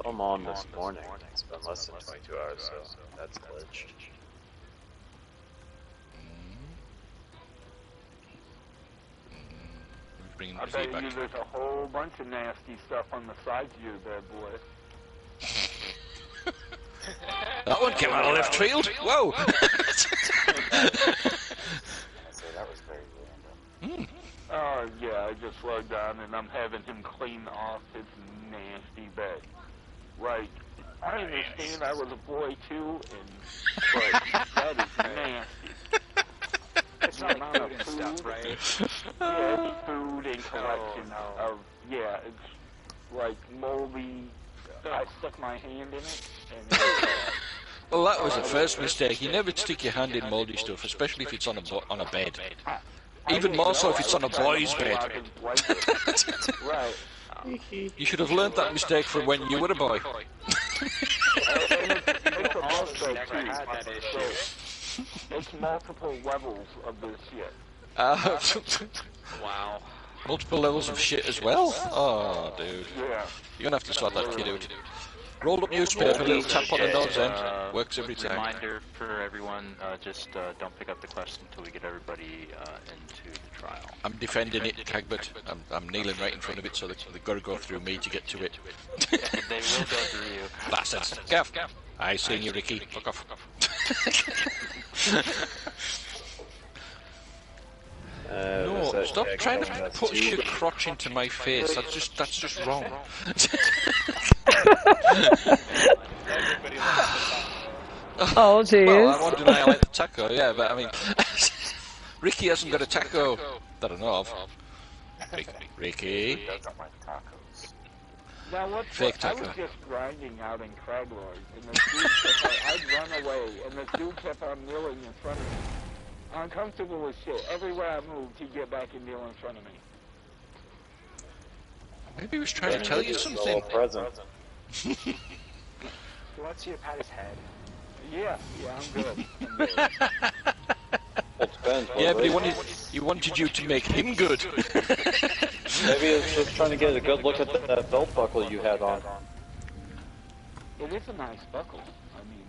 I'm on this morning. It's been less than 22 hours, so that's glitched. I bet you there's a whole bunch of nasty stuff on the sides of you there, boy. That one came out of left field. Whoa! I say that was very random. Oh yeah, I just logged on and I'm having him clean off his nasty bed. Like, I understand I was a boy too, but that is nasty. It's not like food and stuff, right? Yeah, it's food and collection of, yeah, it's like moldy. I stuck my hand in it, and Well, that was the first mistake. You never stick your hand in mouldy stuff, especially if it's on a bed. Even more so if it's on a boy's bed. Right. You should have learned that mistake from when you were a boy. It's multiple levels of this shit. Wow. Multiple levels of shit as well? Oh, dude. Yeah. You're gonna have to sort that kid out. Roll up newspaper, little tap on the nose end. Works every time. Reminder for everyone, just don't pick up the question until we get everybody into the trial. I'm defending it, Cagbert. I'm kneeling right in front of it, so they've got to go through me to get to it. They will go through you. Bastards. Gav. I seen you, Ricky. Fuck off. No, stop trying to push your crotch into my face. That's just wrong. Oh, jeez. Well, I won't deny I like the taco, yeah, but I mean, Ricky hasn't got a taco that I know of. Ricky. He doesn't like tacos. Now what's Fake I taco. was just grinding out in Craglord, and the dude kept I'd run away, and the dude kept on kneeling in front of me. Uncomfortable as shit. Everywhere I moved, he'd get back and kneel in front of me. Maybe he was trying to tell you something. Present. He wants you to pat his head. Yeah, I'm good. It depends. Yeah, but he wanted you to make him good. Maybe he was just trying to get a good look at that belt buckle you had on. It is a nice buckle. I mean,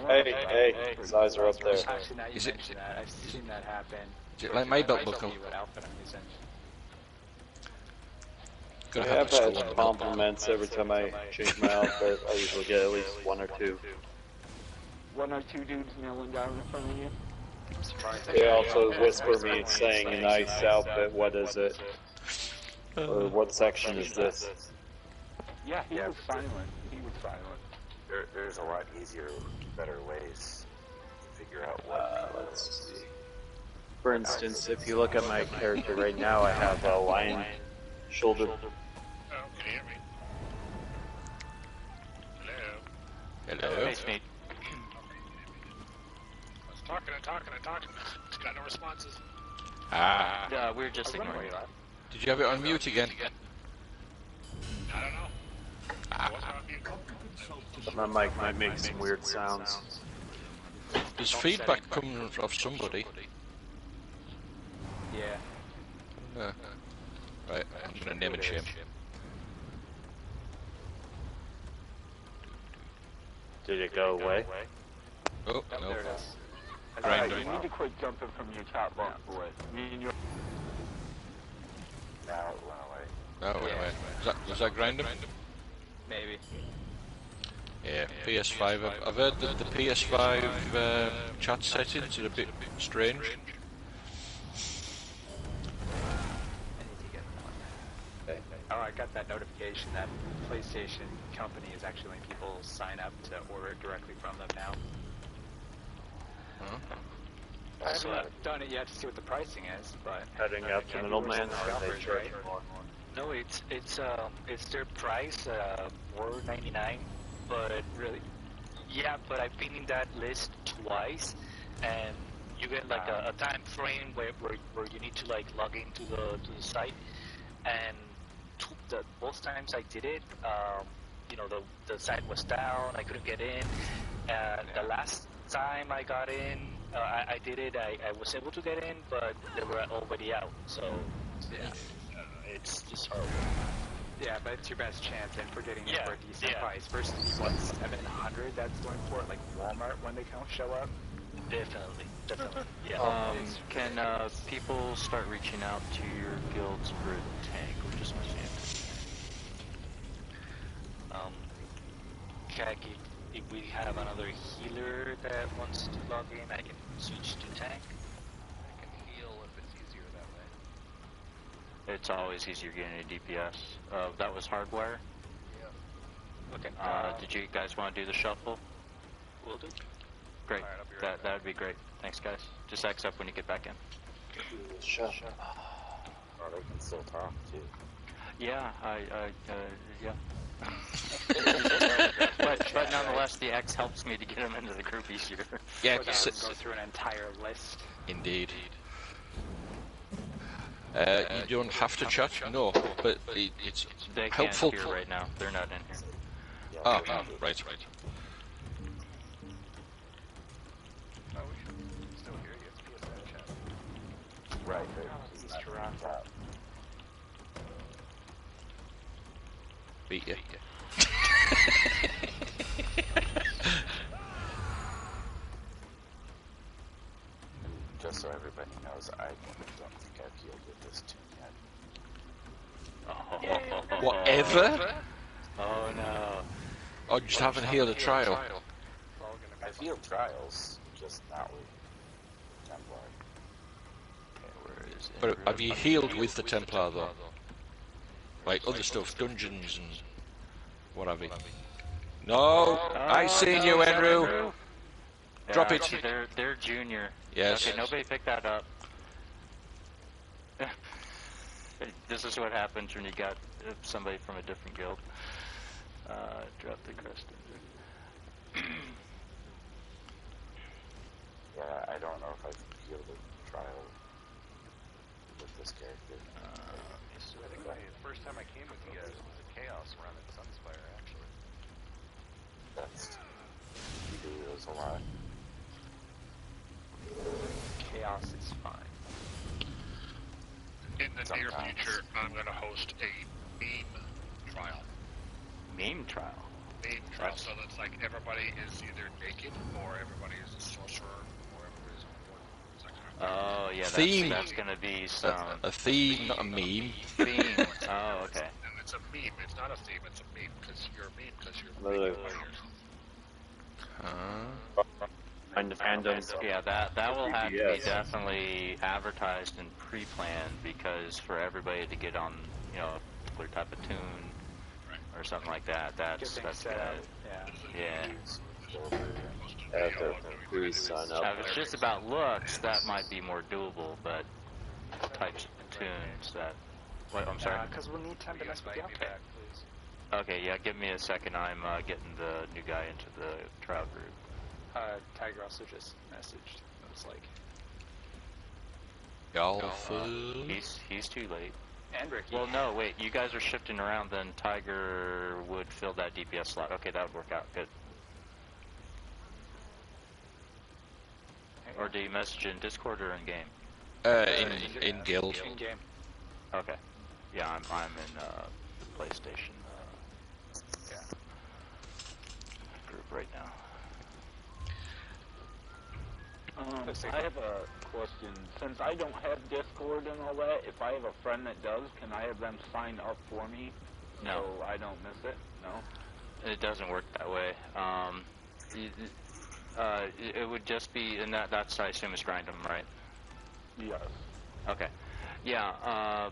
Hey, his eyes are up there. Actually, now you mention that, I've seen that happen. Is it like my belt buckle? What outfit I'm using. Gotta I've have the had skull. compliments every time I change my outfit. I usually get at least one or two. one or two dudes kneeling down in front of you. I'm surprised. They also whisper me saying, "Nice outfit. What is it? Or what section is this?" Yeah, he was silent. He was silent. There's a lot easier, better ways to figure out what. Let's see. For instance, if you look at my character right now, I have a lion shoulder. Oh, can you hear me? Hello? Hello. Face me. I was talking. Just got no responses. Ah. We're just ignoring you. Did you have it on mute again? I don't know. What's on mute? My mic might make some weird sounds. There's feedback coming from somebody. Yeah. Right, I'm gonna name and shame. Did it go away? Oh, no. There it is. Alright, Grinder. you need to quit jumping from your top bunk, boy. Me and your... Now it went away. Oh, wait, Yeah. wait. Was that grinder? Maybe. Yeah, PS5. I've heard that the PS5 chat settings are a bit strange. I need to get one. Oh, I got that notification that PlayStation company is actually letting people sign up to order directly from them now. Huh? I haven't done it yet to see what the pricing is, but Heading up to middleman, or are they charging more? No, it's their price, $4.99. But really, yeah. But I've been in that list twice, and you get like a time frame where you need to like log into the site, and both times I did it, you know, the site was down. I couldn't get in, and the last time I got in, I did it. I was able to get in, but they were already out. So yeah, it's just horrible. Yeah, but it's your best chance, and for getting it for a decent price. Versus what, 700 that's going for it, like Walmart when they don't show up. Definitely. Yeah. Can people start reaching out to your guilds for a tank? We're just missing it. Kak, if we have another healer that wants to log in, I can switch to tank. I can heal if it's easier that way. It's always easier getting a DPS. That was hardware. Yeah. Okay. Did you guys want to do the shuffle? Will do. Great. Alright, I'll be right That would be great. Thanks, guys. Just X up when you get back in. Sure. Or they can still talk too. Yeah, yeah. but nonetheless, the X helps me to get them into the group easier. Yeah, Go through an entire list. indeed. You don't have to chat, no, but it's They helpful. can't hear right now. They're not in here. Ah, right. Oh, we should still hear you. It's via that chat. Right, he's around top. Beat you. Just so everybody knows, I don't think I've healed with this tune yet. Whatever? Oh no. Oh, just haven't healed a trial. I've healed trials, just not with Templar. Where is it? But have you healed with the Templar though? Like other stuff, dungeons and what have you? No, I seen you, Andrew. Drop it. See, they're junior. Yes. Okay, nobody picked that up. This is what happens when you got somebody from a different guild. Drop the crest. Yeah, I don't know if I've healed a trial with this character. I think the first time I came with you guys was a Chaos run at SUNSTAR, actually. That's... You do those a lot. Chaos is fine. In the near Sometimes. future, I'm going to host a meme trial. Meme trial. Meme trial, so that's like everybody is either naked or everybody is a sorcerer or everybody's on board. It's that kind of Oh yeah, Theme. that's gonna be some A theme, not a meme. theme. Oh okay. And it's a meme. It's not a theme. It's a meme because you're a meme because you're Another- making by yourself. Find the fandoms. Yeah, that will have to be Yes. definitely advertised and pre-planned because for everybody to get on, you know, a particular type of tune or something like that, Get that's things good. set up. Yeah. Yeah. Please sign up. Now, if it's just about looks, that might be more doable, but types of tunes that. What? I'm sorry. Because we'll need time to mess with the Invite me outfit. back, please. Okay, yeah. Give me a second. I'm getting the new guy into the trial group. Tiger also just messaged. It was like, Alpha. He's too late. and Ricky. Well, no, wait. You guys are shifting around. Then Tiger would fill that DPS slot. Okay, that would work out good. Or do you message in Discord or in game? In guild. In game. Okay. Yeah, I'm in the PlayStation group right now. I have a question. Since I don't have Discord and all that, if I have a friend that does, can I have them sign up for me? No. So I don't miss it? No? It doesn't work that way. It would just be, and that's I assume is Grindem, right? Yes. Okay. Yeah.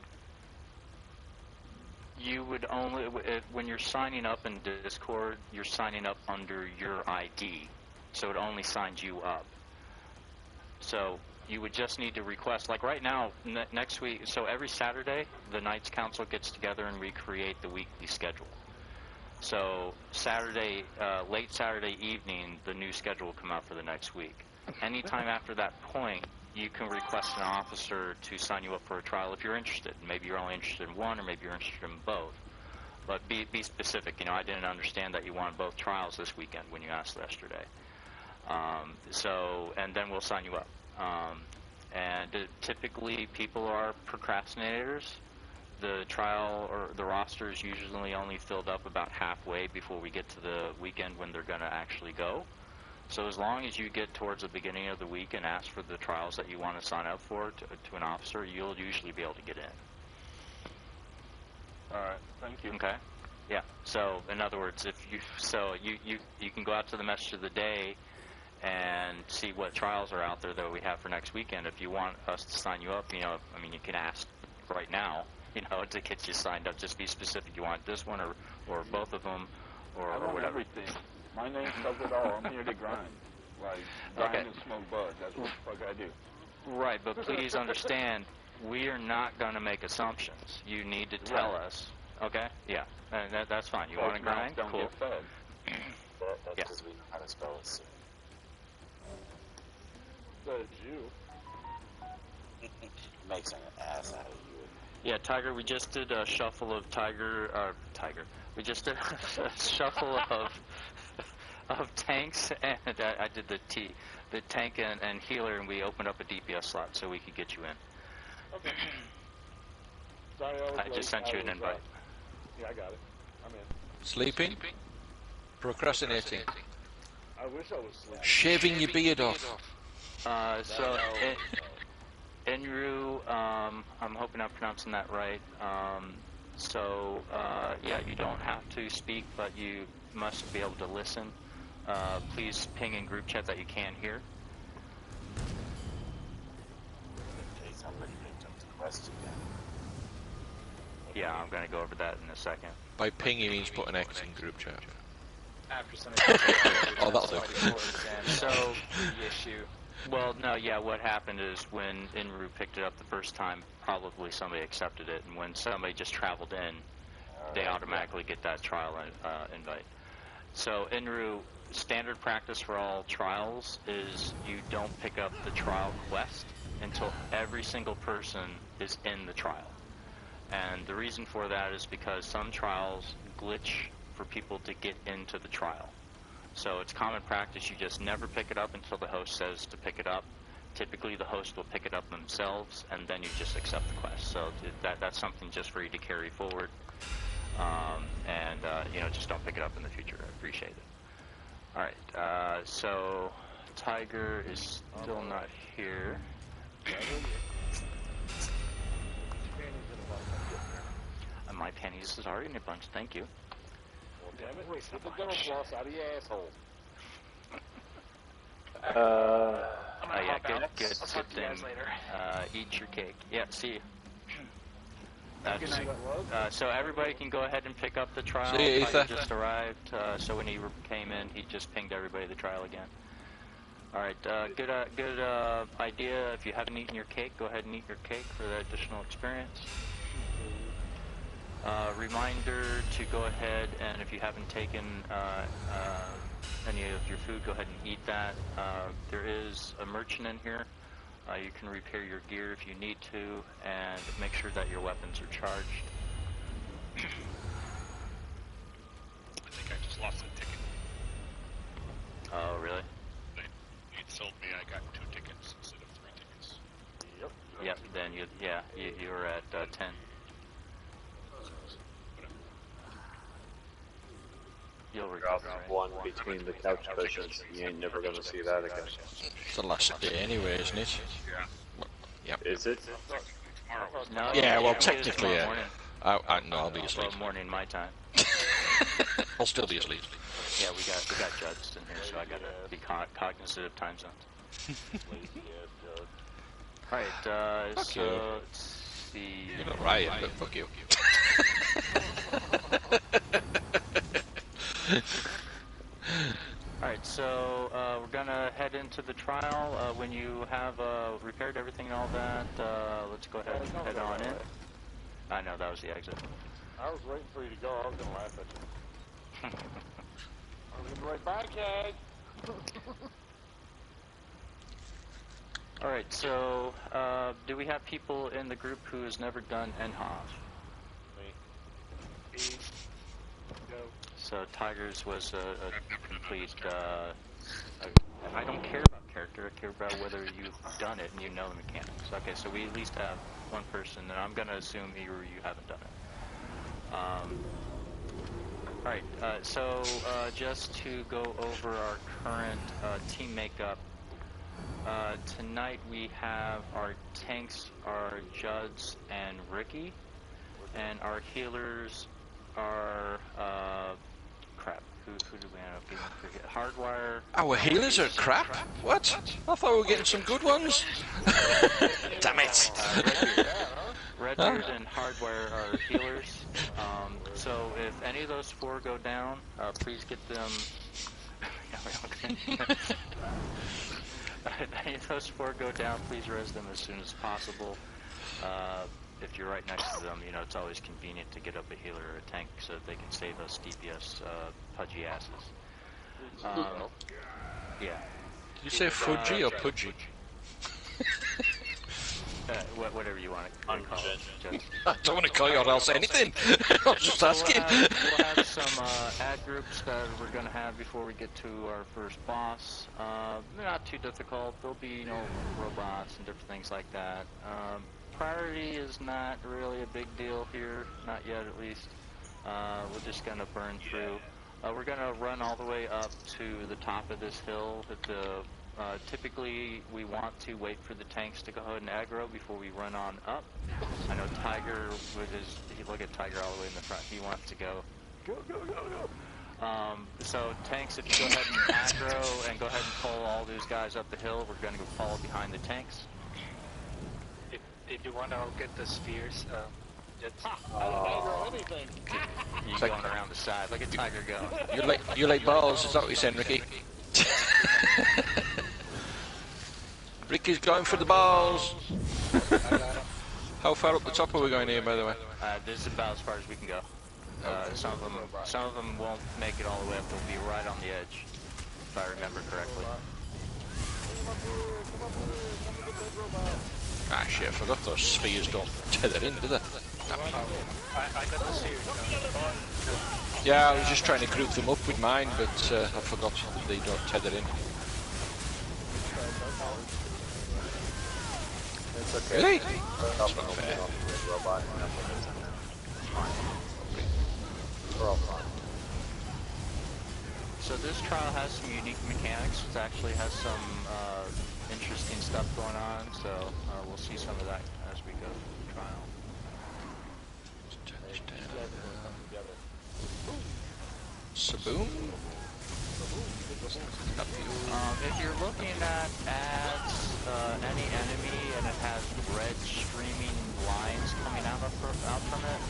You would only when you're signing up in Discord, you're signing up under your ID, so it only signs you up. So you would just need to request, like right now, next week. So every Saturday, the Knights Council gets together and we create the weekly schedule. So Saturday, late Saturday evening, the new schedule will come out for the next week. Anytime after that point, you can request an officer to sign you up for a trial if you're interested. Maybe you're only interested in one, or maybe you're interested in both. But be specific. You know, I didn't understand that you wanted both trials this weekend when you asked yesterday. And then we'll sign you up. And typically people are procrastinators, the trial or the roster is usually only filled up about halfway before we get to the weekend when they're going to actually go. So as long as you get towards the beginning of the week and ask for the trials that you want to sign up for to an officer, you'll usually be able to get in. All right, thank you. Okay. Yeah. So in other words, if you can go out to the message of the day and see what trials are out there that we have for next weekend. If you want us to sign you up, you can ask right now, to get you signed up. Just be specific. You want this one or both of them or I want whatever. everything. My name says it all. I'm here to grind. Like, grind and smoke bud. That's what the fuck I do. Right, but please understand, we are not going to make assumptions. You need to tell us. Okay? Yeah. And that's fine. You want to grind? Don't Cool. get fed. That's because we know how to spell it. So. The Jew. Makes an ass out of you. Yeah, Tiger, we just did a shuffle of Tiger. We just did a shuffle of tanks, and I did the tank and healer, and we opened up a DPS slot so we could get you in. Okay. Sorry, I just sent you an invite. Yeah, I got it. I'm in. Sleeping? Procrastinating? I wish I was sleeping. Shaving your beard off? Enru, I'm hoping I'm pronouncing that right. Yeah, you don't have to speak, but you must be able to listen. Please ping in group chat that you can hear. Okay, somebody picked up the question. Yeah, I'm going to go over that in a second. By ping, he means put an X in group chat. After somebody Oh, that'll do. So the issue. Well, no, yeah, what happened is when Enru picked it up the first time, probably somebody accepted it, and when somebody just traveled in, they automatically get that trial invite. So Enru, standard practice for all trials is you don't pick up the trial quest until every single person is in the trial. And the reason for that is because some trials glitch for people to get into the trial. So it's common practice, you just never pick it up until the host says to pick it up. Typically the host will pick it up themselves, and then you just accept the quest. So that's something just for you to carry forward. Just don't pick it up in the future. I appreciate it. All right, so Tiger is still not here. And my panties is already in a bunch, thank you. Well, damn it. Get the dental floss out of your asshole. Good thing. Eat your cake. Yeah, see you. So everybody can go ahead and pick up the trial. See you, Ether. Just arrived, so when he came in, he just pinged everybody the trial again. All right, good idea. If you haven't eaten your cake, go ahead and eat your cake for the additional experience. Reminder to go ahead and if you haven't taken any of your food, go ahead and eat that. There is a merchant in here. You can repair your gear if you need to, and make sure that your weapons are charged. I think I just lost a ticket. Oh, really? It sold me. I got 2 tickets instead of 3 tickets. Yep. Then you were at 10. You'll Drop recover, right? one between the couch cushions. You ain't never gonna see that again. It's the last day anyway, isn't it? Yeah. Yep. Is it? No, Yeah, well, it is technically, tomorrow yeah. morning. I'll be asleep. Well, morning my time. I'll still be asleep. Yeah, we got judged in here, so I gotta be cognizant of time zones. All right, Fuck so you. let's see. You're not right, but fuck you. Alright, so we're gonna head into the trial. When you have repaired everything and all that, let's go ahead and head on in. I know, that was the exit. I was waiting for you to go. I was going to laugh at you. I was going to be right back, Ed. Alright, so do we have people in the group who has never done NHF? Me. Go. So Tigers was a complete, I don't care about character, I care about whether you've done it and you know the mechanics. Okay, so we at least have one person, and I'm gonna assume you haven't done it. Alright, so just to go over our current team makeup, tonight we have our tanks are Juds and Ricky, and our healers are, crap, who did we end up getting? Hardwire. Our healers are crap? What? I thought we were getting some good ones. Damn it! Redbeard and Hardwire are healers. So if any of those four go down, please get them. If any of those four go down, please res them as soon as possible. If you're right next to them, you know, it's always convenient to get up a healer or a tank so that they can save us DPS pudgy asses. Yeah. Did you say Fudgy or Pudgy? Whatever you want to call it. I don't want to call you or else anything. I was just asking. We'll have some ad groups that we're going to have before we get to our first boss. They're not too difficult. There'll be, you know, robots and different things like that. Priority is not really a big deal here, not yet at least. We're just going to burn through. We're going to run all the way up to the top of this hill. Typically, we want to wait for the tanks to go ahead and aggro before we run on up. I know Tiger, look at Tiger all the way in the front. He wants to go. So tanks, if you go ahead and aggro and go ahead and pull all these guys up the hill, we're going to go follow behind the tanks. If you want to get the spheres, He's going around the side. Look at Tiger go. You like balls, is that what you're saying, Ricky? Ricky's going for the balls. How far up the top are we going here, by the way? This is about as far as we can go. Some of them won't make it all the way up. They'll be right on the edge, if I remember correctly. Ah shit, I forgot those spheres don't tether in, do they? I got the spheres. Yeah, I was just trying to group them up with mine, but I forgot that they don't tether in. It's okay. Really? That's not fair. Robot. We're all fine. So this trial has some unique mechanics. It actually has some interesting stuff going on, so we'll see some of that as we go through the trial. Saboom? If you're looking at any enemy and it has red streaming lines coming out from it,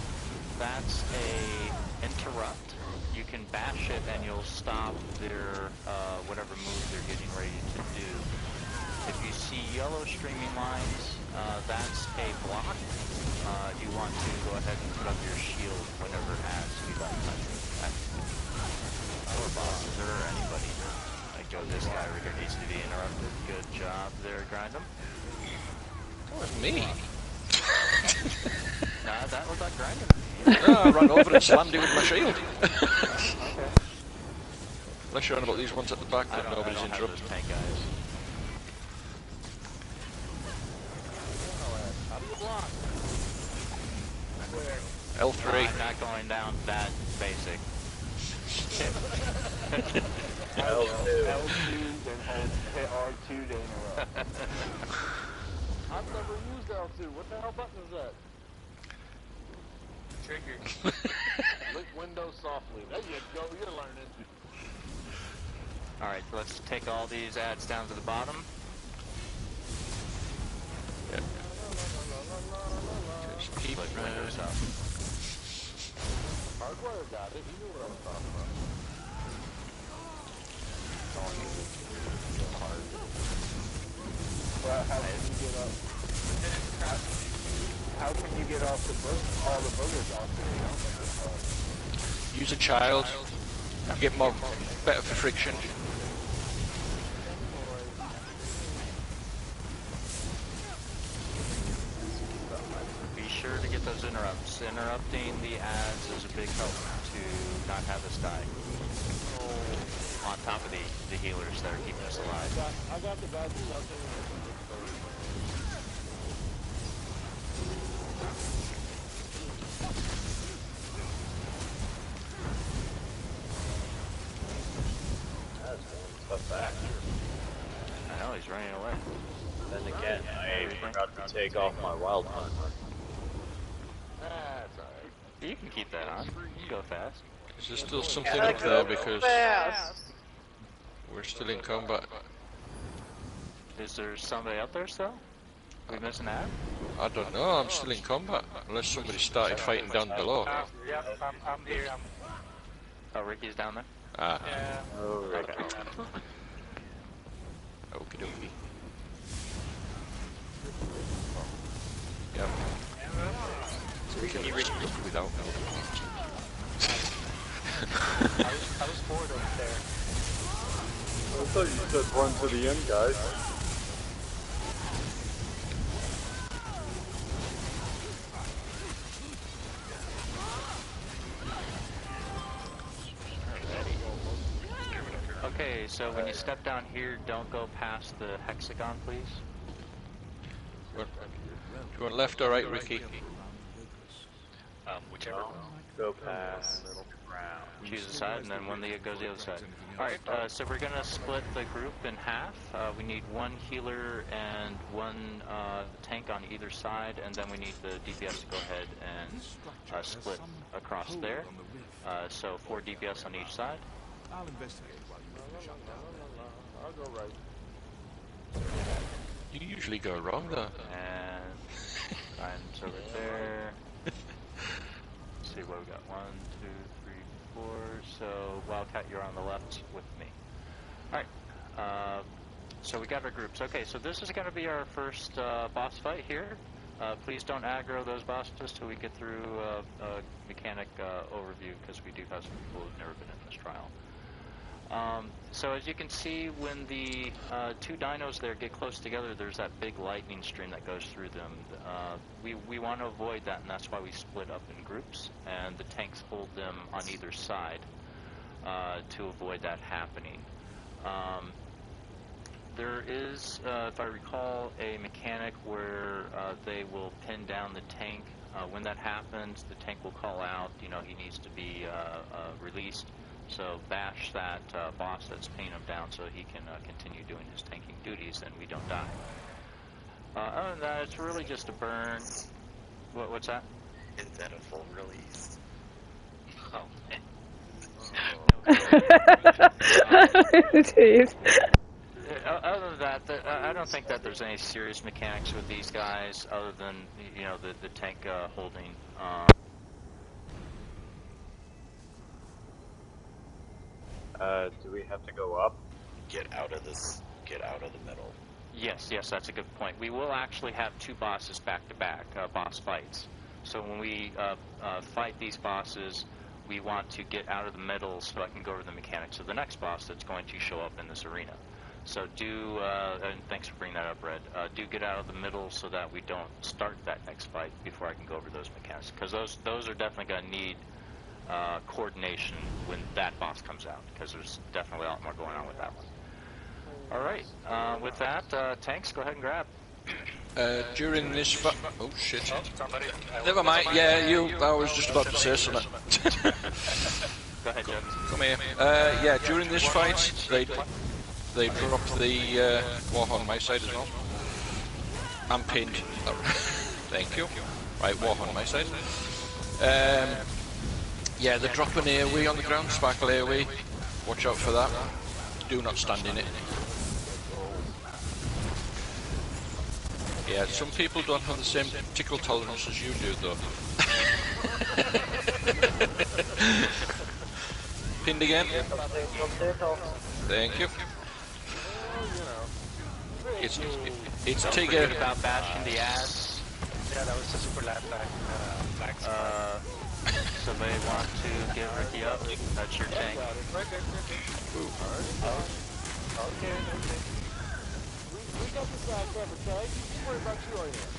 that's a interrupt. You can bash it and you'll stop their whatever move they're getting ready to do. If you see yellow streaming lines, that's a block. You want to go ahead and put up your shield whenever it has feedback touches. Or bosses or anybody. Like, this guy right here needs to be interrupted. Good job there, Grind'em. That was me. Nah, that was like Grind'em. No, I ran over and slammed it with my shield. Okay. Unless you're on about these ones at the back that nobody's interrupted. Tank guys. L3. I'm not going down that basic. L2, then hit R2 to interrupt. I've never used L2. What the hell button is that? Trigger. Lick Windows softly. There you go. You're learning. Alright, let's take all these ads down to the bottom. Yep. Just keep Windows up. Hardwire got it. He knew what I was talking about. Well, how can you get up? How can you get off all the boogers off there? use a child. You get better for friction. Be sure to get those interrupts. Interrupting the ads is a big help to not have us die. On top of the healers that are keeping us alive. I got the guys who Oh, he's running away. Then again, I forgot to take off my wild hunt. That's alright. You can keep that on. You can go fast. Is there still something up there because we're still in combat? Is there somebody up there still? Are we missing out? I don't know, I'm still in combat. Unless somebody started fighting down below. Yeah, I'm here. Oh, Ricky's down there? Ah, Yeah. Oh, Ricky. okie dokie. Yep. So we can reach without me. I was bored over there. I thought you said run to the end, guys. Okay, so when you step down here, don't go past the hexagon, please. Do you want left or right, Ricky? Whichever. Go past. Choose a side, and then one that goes the other side. Alright, so we're going to split the group in half. We need one healer and one tank on either side, and then we need the DPS to go ahead and split across there. So 4 DPS on each side. I'll investigate while you shut down. I'll go right. You usually go wrong though. And Ryan's over there. Let's see what we got. 1, 2, 3, 4. So Wildcat, you're on the left with me. Alright. So we got our groups. Okay, so this is going to be our first boss fight here. Please don't aggro those bosses till we get through a mechanic overview, because we do have some people who've never been in this trial. So as you can see, when the 2 dinos there get close together, there's that big lightning stream that goes through them. We want to avoid that, and that's why we split up in groups, and the tanks hold them on either side to avoid that happening. There is, if I recall, a mechanic where they will pin down the tank. When that happens, the tank will call out, he needs to be released. So bash that boss that's pinning him down so he can continue doing his tanking duties and we don't die. Other than that, it's really just a burn. What's that? Is that a full release? Oh, man. Jeez. Other than that, I don't think that there's any serious mechanics with these guys other than, the tank holding. Do we have to go up? Get out of the middle. Yes, that's a good point. We will actually have 2 bosses back-to-back, boss fights. So when we fight these bosses, we want to get out of the middle so I can go over the mechanics of the next boss that's going to show up in this arena. So and thanks for bringing that up, Red, do get out of the middle so that we don't start that next fight before I can go over those mechanics. Because those are definitely going to need coordination when that boss comes out, because there's definitely a lot more going on with that one. Alright, with that, tanks, go ahead and grab. During this fight... Oh shit. Oh, somebody. Never mind, yeah, I was just about to say something. Go ahead, Jeff. Come here. Yeah, during this fight, they drop the Warhorn on my side as well. I'm pinned. Thank you. Right, Warhorn on my side. Yeah, they drop an AoE on the ground, sparkle AoE. Watch out for that. Do not stand in it. Yeah, some people don't have the same tickle tolerance as you do, though. Pinned again. Thank you. It's Tigger. About bashing the ass. Yeah, that was a super black Somebody want to get Ricky up? That's your tank. Okay. We got this guy covered, okay? You worry about you on here.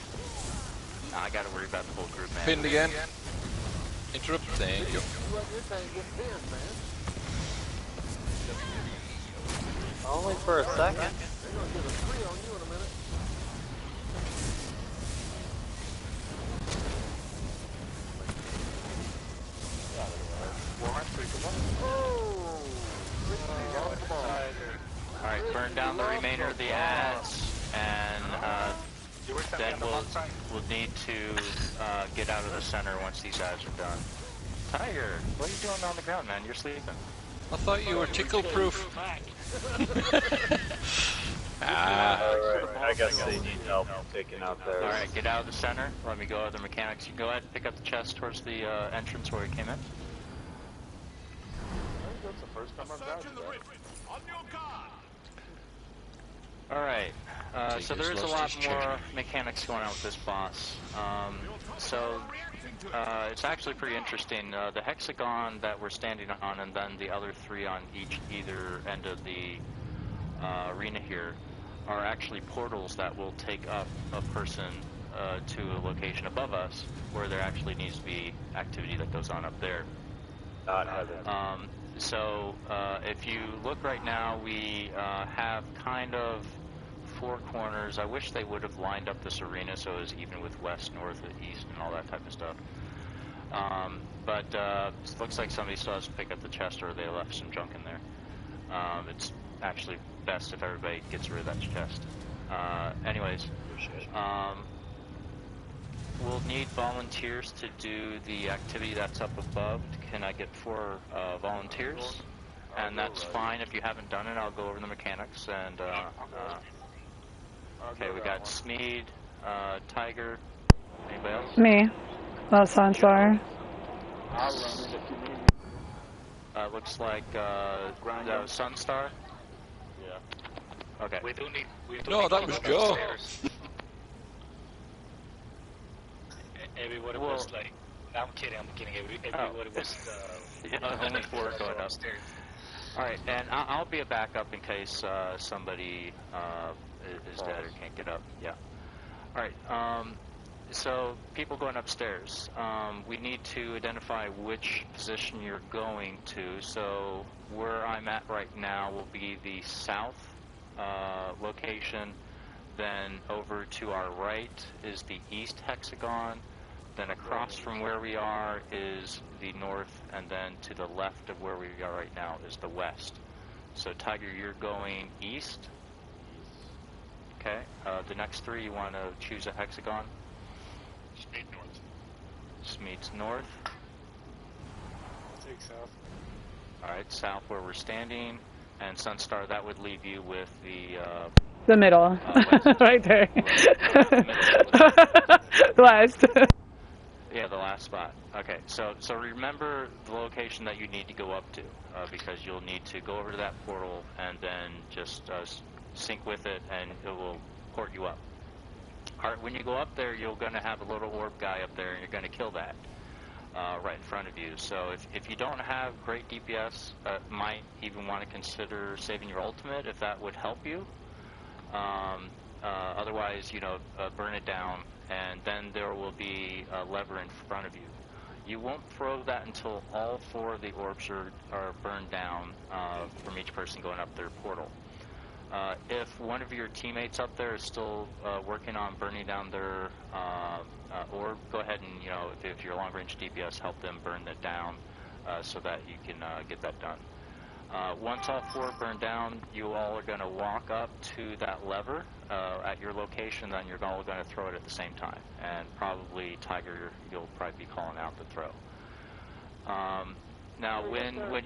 I gotta worry about the whole group, man. Pinned again. Interrupt. Thank you. You let your thing get pinned, man. Only for a second. They're gonna get a 3 on you in a minute. Alright, burn down the remainder of the ads, and then we'll need to get out of the center once these ads are done. Tiger, what are you doing on the ground, man? You're sleeping. I thought you were tickle-proof. Alright, I guess they need help taking out there. Alright, get out of the center. Let me go other mechanics. You go ahead and pick up the chest towards the entrance where we came in. That's the first time I've done that. Alright, so there is a lot more mechanics going on with this boss. It's actually pretty interesting. The hexagon that we're standing on, and then the other three on either end of the arena here, are actually portals that will take up a person to a location above us, where there actually needs to be activity that goes on up there. If you look right now, we have kind of four corners. I wish they would have lined up this arena so it was even with west, north, east, and all that type of stuff. It looks like somebody still has to pick up the chest, or they left some junk in there. It's actually best if everybody gets rid of that chest. We'll need volunteers to do the activity that's up above. Can I get 4 volunteers? And that's fine if you haven't done it. I'll go over the mechanics. And okay, we got Smeed, Tiger. Anybody else? Me. That's SUNSTAR. Looks like SUNSTAR. Yeah. Okay. We do need. No, that was Joe. Everybody was like, I'm kidding. Everybody was. Only 4 going upstairs. All right, and I'll be a backup in case somebody is dead or can't get up. Yeah. All right. So people going upstairs, we need to identify which position you're going to. So where I'm at right now will be the south location. Then over to our right is the east hexagon. Then across from where we are is the north, and then to the left of where we are right now is the west. So Tiger, you're going east. Okay. The next 3, you want to choose a hexagon. Smeed north. Smeed's north. Take south. Alright, south where we're standing. And SUNSTAR, that would leave you with The middle. Right there. West. Yeah, the last spot. Okay, so remember the location that you need to go up to, because you'll need to go over to that portal and then just sync with it, and it will port you up. Alright, when you go up there, you're going to have a little orb guy up there, and you're going to kill that right in front of you. So if you don't have great DPS, might even want to consider saving your ultimate if that would help you. Otherwise, burn it down, and then there will be a lever in front of you. You won't throw that until all 4 of the orbs are burned down from each person going up their portal. If one of your teammates up there is still working on burning down their orb, go ahead and, if you're long-range DPS, help them burn it down so that you can get that done. Once all 4 burn down, you all are going to walk up to that lever at your location, then you're all going to throw it at the same time. And probably, Tiger, you'll probably be calling out the throw. Now, when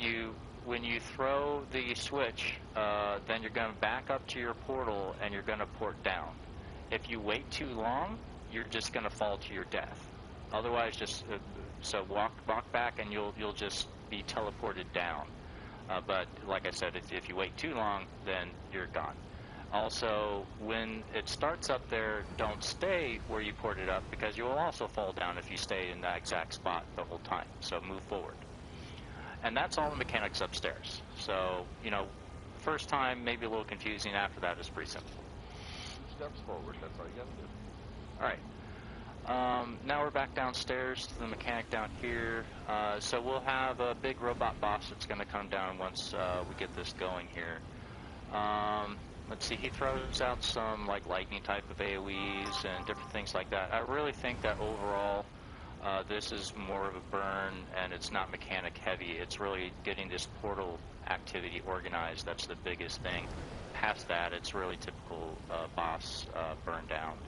you throw the switch, then you're going to back up to your portal and you're going to port down. If you wait too long, you're just going to fall to your death. Otherwise, just so walk back and you'll just be teleported down. But like I said, if you wait too long, then you're gone. Also, when it starts up there, don't stay where you ported up, because you will also fall down if you stay in that exact spot the whole time. So move forward. And that's all the mechanics upstairs. So, first time maybe a little confusing. After that, it's pretty simple. Steps forward, that's all you gotta do. Alright. Now we're back downstairs to the mechanic down here. So we'll have a big robot boss that's going to come down once we get this going here. Let's see, he throws out some lightning type of AoEs and different things like that. I really think that overall This is more of a burn, and it's not mechanic heavy. It's really getting this portal activity organized. That's the biggest thing. Past that, it's really typical boss burn down.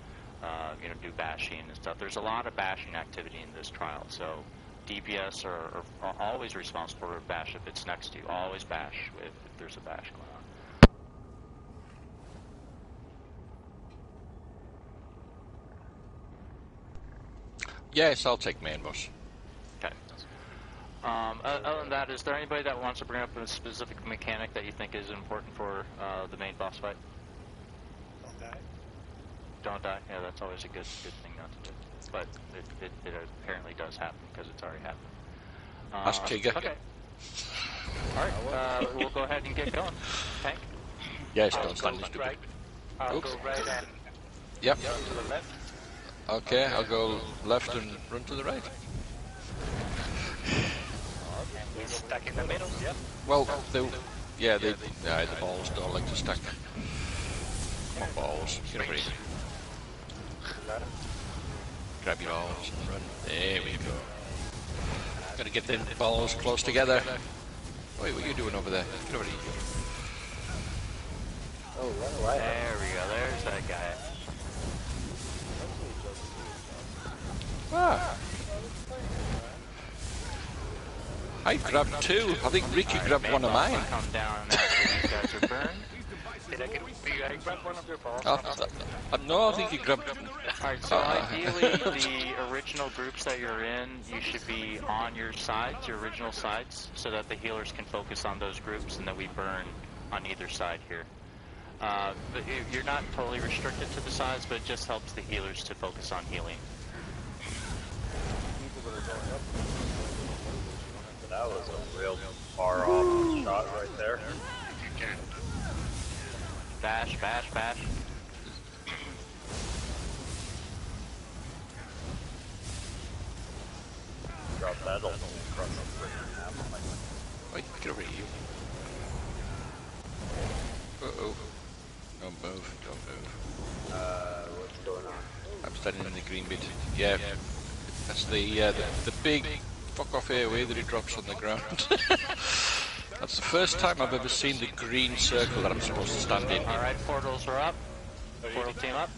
Do bashing and stuff. There's a lot of bashing activity in this trial, so DPS are always responsible for a bash if it's next to you. Always bash if there's a bash going on. Yes, I'll take main boss. Okay. Other than that, is there anybody that wants to bring up a specific mechanic that you think is important for the main boss fight? Don't die. Don't die? Yeah, that's always a good thing not to do. But it apparently does happen because it's already happened. That's Tigger. Okay. Alright, we'll go ahead and get going. Tank? Yes, don't stand Go stupid. right. I'll Oops. go right and Yep. go to the left. Okay, I'll go left and run to the right. He's stuck in the middle. Yep. Well, the balls don't like to stack. Not balls. Get over here. Grab your balls and run. There we go. Gotta get the balls close together. Wait, what are you doing over there? Get over here. Oh, run away. There we go. There's that guy. Ah. I grabbed two. I think Ricky grabbed one of mine. Come down after these guys are burned. Did I grab one of your balls? No, I think he grabbed... Alright, so ideally the original groups that you're in, you should be on your sides, your original sides, so that the healers can focus on those groups and that we burn on either side here. But you're not totally restricted to the sides, but it just helps the healers to focus on healing. That was a real far off shot right there. Bash, bash, bash. Drop that all across the freaking map. Wait, get over here. Uh-oh. Don't move, don't move. What's going on? I'm standing in the green bit. Yeah, that's the big fuck off airway that it drops on the ground. That's the first time I've ever seen the green circle that I'm supposed to stand in. Alright, portals are up. Portal team up.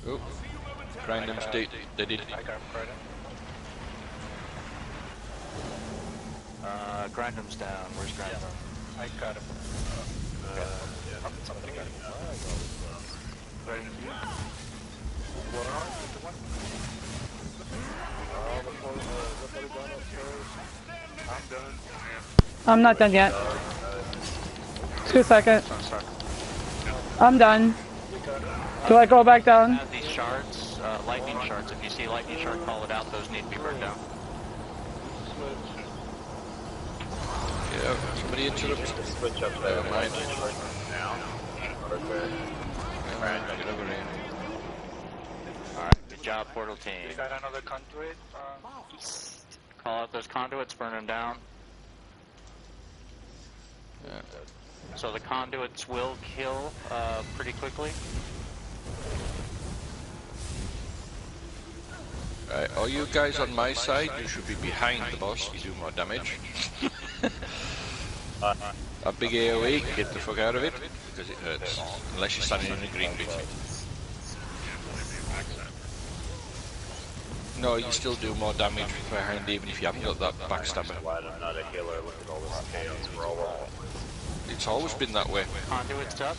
Oh, Grindham's they did. I got him credit. Grindham's down. Where's Grindham? I got him. Somebody got him. Right in here. What on? The one? I'm done. I'm not done yet. 2 seconds. I'm done. Do I go back down? Have these shards, lightning shards. If you see a lightning shard, call it out. Those need to be burned down. Yeah, somebody interrupt. Switch up there. Mind. Now. Right there. Get over here. Alright, good job, portal team. We got another conduit east. Call out those conduits, burn them down. Yeah. So the conduits will kill pretty quickly. Right, all you guys on my side, you should be behind the boss. You do more damage. A big AoE, get the fuck out of it, because it hurts. Unless you're standing in the green bit. No, you still do more damage behind even if you haven't got that backstabber. Glad I'm not a healer. Look at all this chaos we're all on. It's always been that way. Conduits up.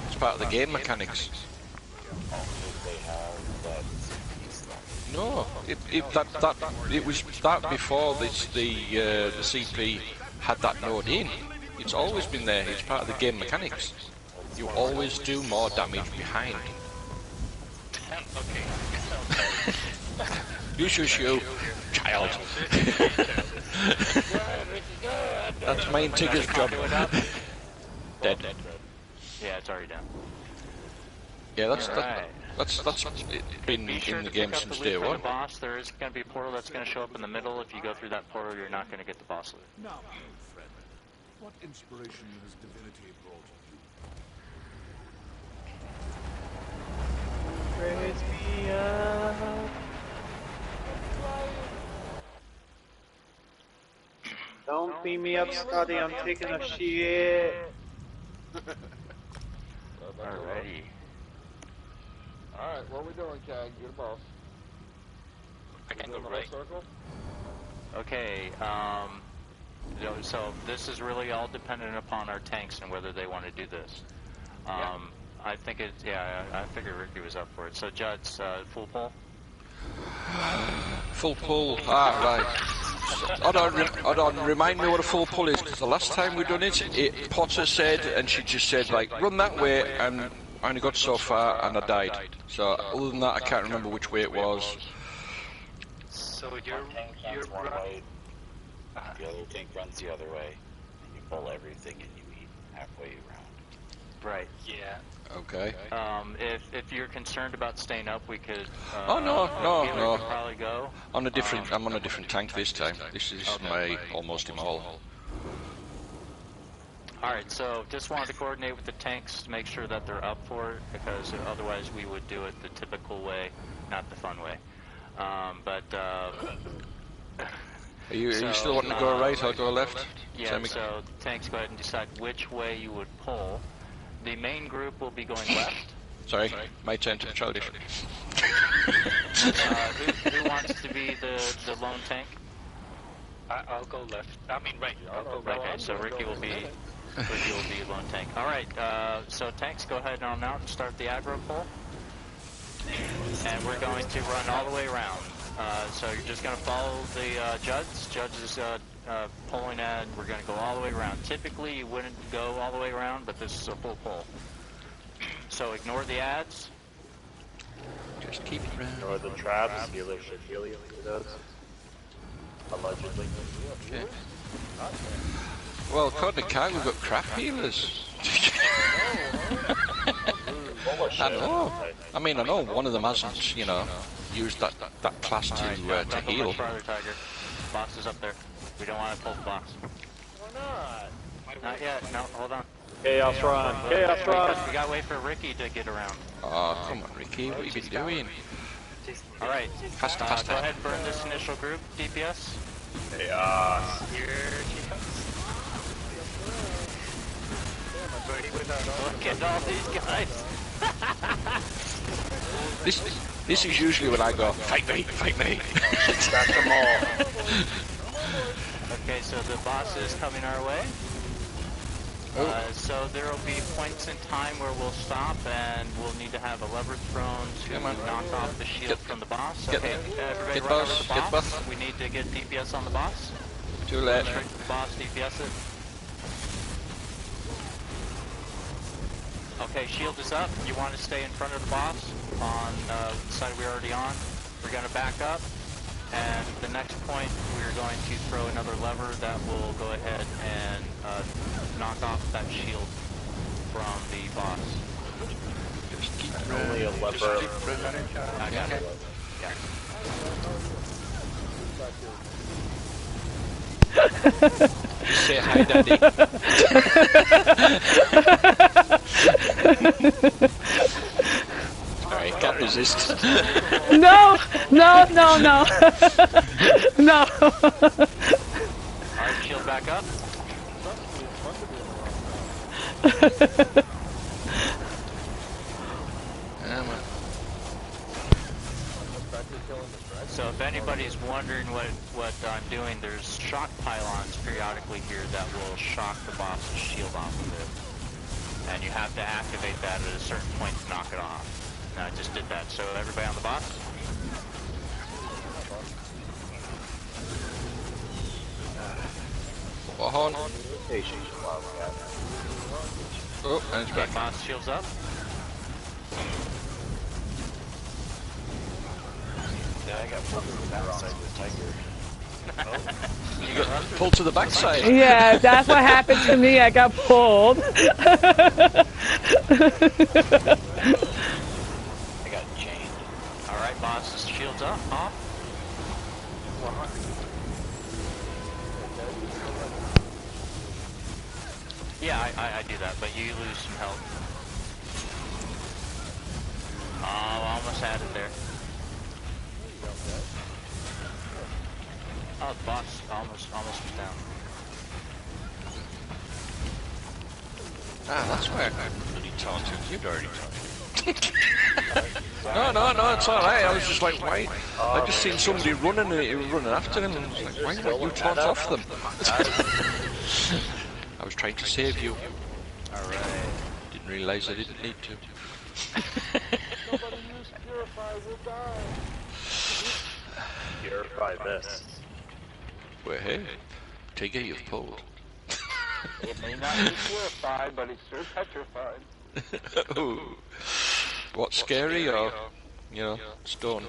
It's part of the game mechanics. No, it was that before the CP had that node in. It's always been there. It's part of the game mechanics. You always do more damage behind. Okay. You child. That's main Tigger's job. Dead. Yeah, it's already done. Yeah, that's been Be sure in the to game pick up since the day loot from one. the boss. There is going to be a portal that's going to show up in the middle. If you go through that portal, you're not going to get the boss loot. Now, friend, what inspiration has divinity brought you? Raise me up. Don't clean me up, Scotty. I'm taking a shit. Alrighty. Alright, what are we doing, Kag? You're the boss. I can go Doing the right. whole circle? Okay, so this is really all dependent upon our tanks and whether they want to do this. I think it, I figured Ricky was up for it. So Judd's full pull? Full pull, right. Hold on, remind me what a full pull is, because the last time we done it, Potter said, and she just said, like, run that way, and I only got so far, and I died. So, other than that, I can't remember which way it was. So you're one right. way, the other tank runs the other way, and you pull everything and you eat halfway around. Right. Yeah. Okay. If you're concerned about staying up, we could. Oh no. Could probably go. I'm on a different tank this time. This is my almost immortal. All right. So just wanted to coordinate with the tanks to make sure that they're up for it, because otherwise we would do it the typical way, not the fun way. Are you still wanting to go right or go left? Yeah. So tanks, go ahead and decide which way you would pull. The main group will be going left. Sorry, my turn to be childish. Who wants to be the lone tank? I'll go left. I mean right. I'll go right. Okay, so Ricky will be lone tank. All right. So tanks, go ahead on out and start the aggro pull. And we're going to run all the way around. So you're just going to follow the Judds. Judds is pulling and we're going to go all the way around. Typically you wouldn't go all the way around, but this is a full pull. So ignore the ads. Just keep it round. Or the traps. Healer should heal you through those. Allegedly. Okay. Well, according to Kai, we've got crap healers. I know. I mean, I know one of them hasn't, used that class to heal. Farther, Tiger. Box is up there. We don't want to pull the box. Why not? Not yet. No, hold on. Chaos run. Chaos run. We gotta wait for Ricky to get around. Oh, come on, Ricky. What are you doing? All right. Faster. Go ahead and burn this initial group. DPS. Chaos. Here she comes. Look at all these guys. This is usually when I go, fight me. Got them all. Okay, so the boss is coming our way. So there will be points in time where we'll stop and we'll need to have a lever thrown to knock off the shield from the boss. Okay, everybody run over the boss. We need to get DPS on the boss. Too late. Straight to the boss, DPS it. Okay, shield is up. You want to stay in front of the boss on the side we're already on. We're going to back up. And the next point, we're going to throw another lever that will go ahead and knock off that shield from the boss. Just keep Only a lever. I got it. Yeah. Say hi, Daddy. Sorry, can't resist. No. No. Alright, shield back up. So if anybody's wondering what I'm doing, there's shock pylons periodically here that will shock the boss's shield off of it. And you have to activate that at a certain point to knock it off. And I just did that. So everybody on the boss? Oh, and it's back. Boss shields up. Yeah, I got pulled to the backside with Tiger. You got pulled to the backside. Yeah, that's what happened to me. I got pulled. I got chained. Alright, boss, shields up, off. Yeah, I do that, but you lose some health. Oh, almost had it there. Oh, the boss almost was down. Ah, that's why I couldn't really talk to him. You'd already talked. No, it's alright. I was just like, why? I just seen somebody running and he was running after him, and I was like, why won't you taunt off them? I was trying to save you. Alright. Didn't realise I didn't need to. Nobody use Purify, we'll die. Purify this. Well, hey, Tigger, you've pulled. It may not be purified, but it's sure petrified. Ooh. What, scary or, you know, stone?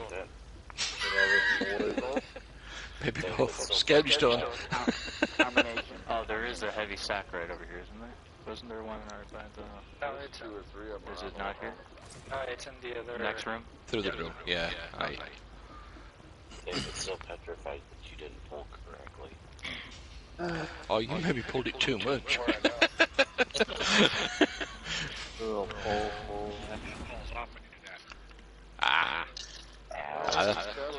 Maybe both. Scary stone. Combination. Oh, there is a heavy sack right over here, isn't there? Wasn't there one right by the... No, it's 2 or 3 of them. Is it not here? no, it's in the other Next room? Through the door, yeah. If it's still petrified that you didn't pull correctly. Oh, you maybe pulled it too much. Little pull. Ah.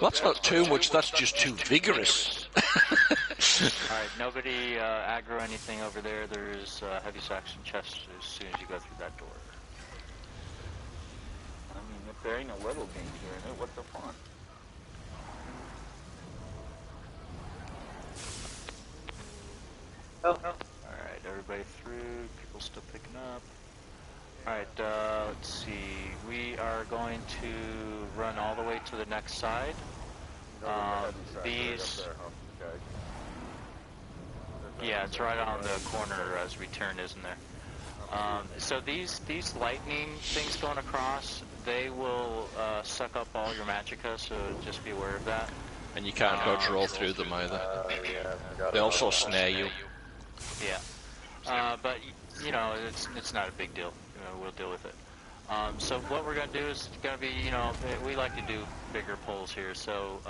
That's not too much, that's just too vigorous. Alright, nobody aggro anything over there. There's heavy sacks and chests as soon as you go through that door. I mean, if there ain't a little danger in it, what's the fun? Alright, everybody through. People still picking up. Alright, let's see. We are going to run all the way to the next side. These... Yeah, it's right on the corner as we turn, isn't there? So these lightning things going across, they will suck up all your magicka, so just be aware of that. And you can't dodge roll through them either. They also snare you. Yeah. But, you know, it's not a big deal. You know, we'll deal with it. So what we're going to do is going to be, you know, we like to do bigger pulls here. So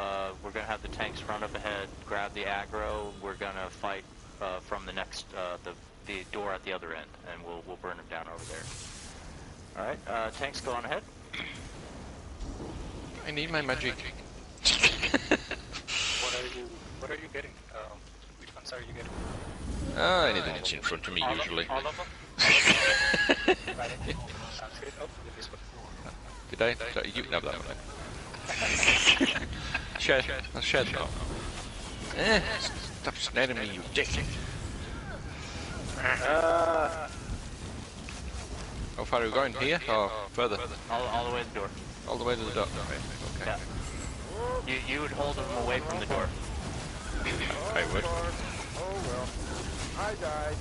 we're going to have the tanks run up ahead, grab the aggro. We're going to fight from the next, the door at the other end, and we'll burn them down over there. All right, tanks, go on ahead. I need my magic. What are you getting? Which ones are you getting? Anything that's in front of me, usually. All of them? Sounds good. Oh, this one. Did I? Sorry, you can have that one. Shed. I'll shed now. Stop snaring me, you dick. How far are we going? Here or further? All the way to the door. All the way to the door. Right. Okay. Yeah. You would hold them away from the door. I would. Oh well. I died.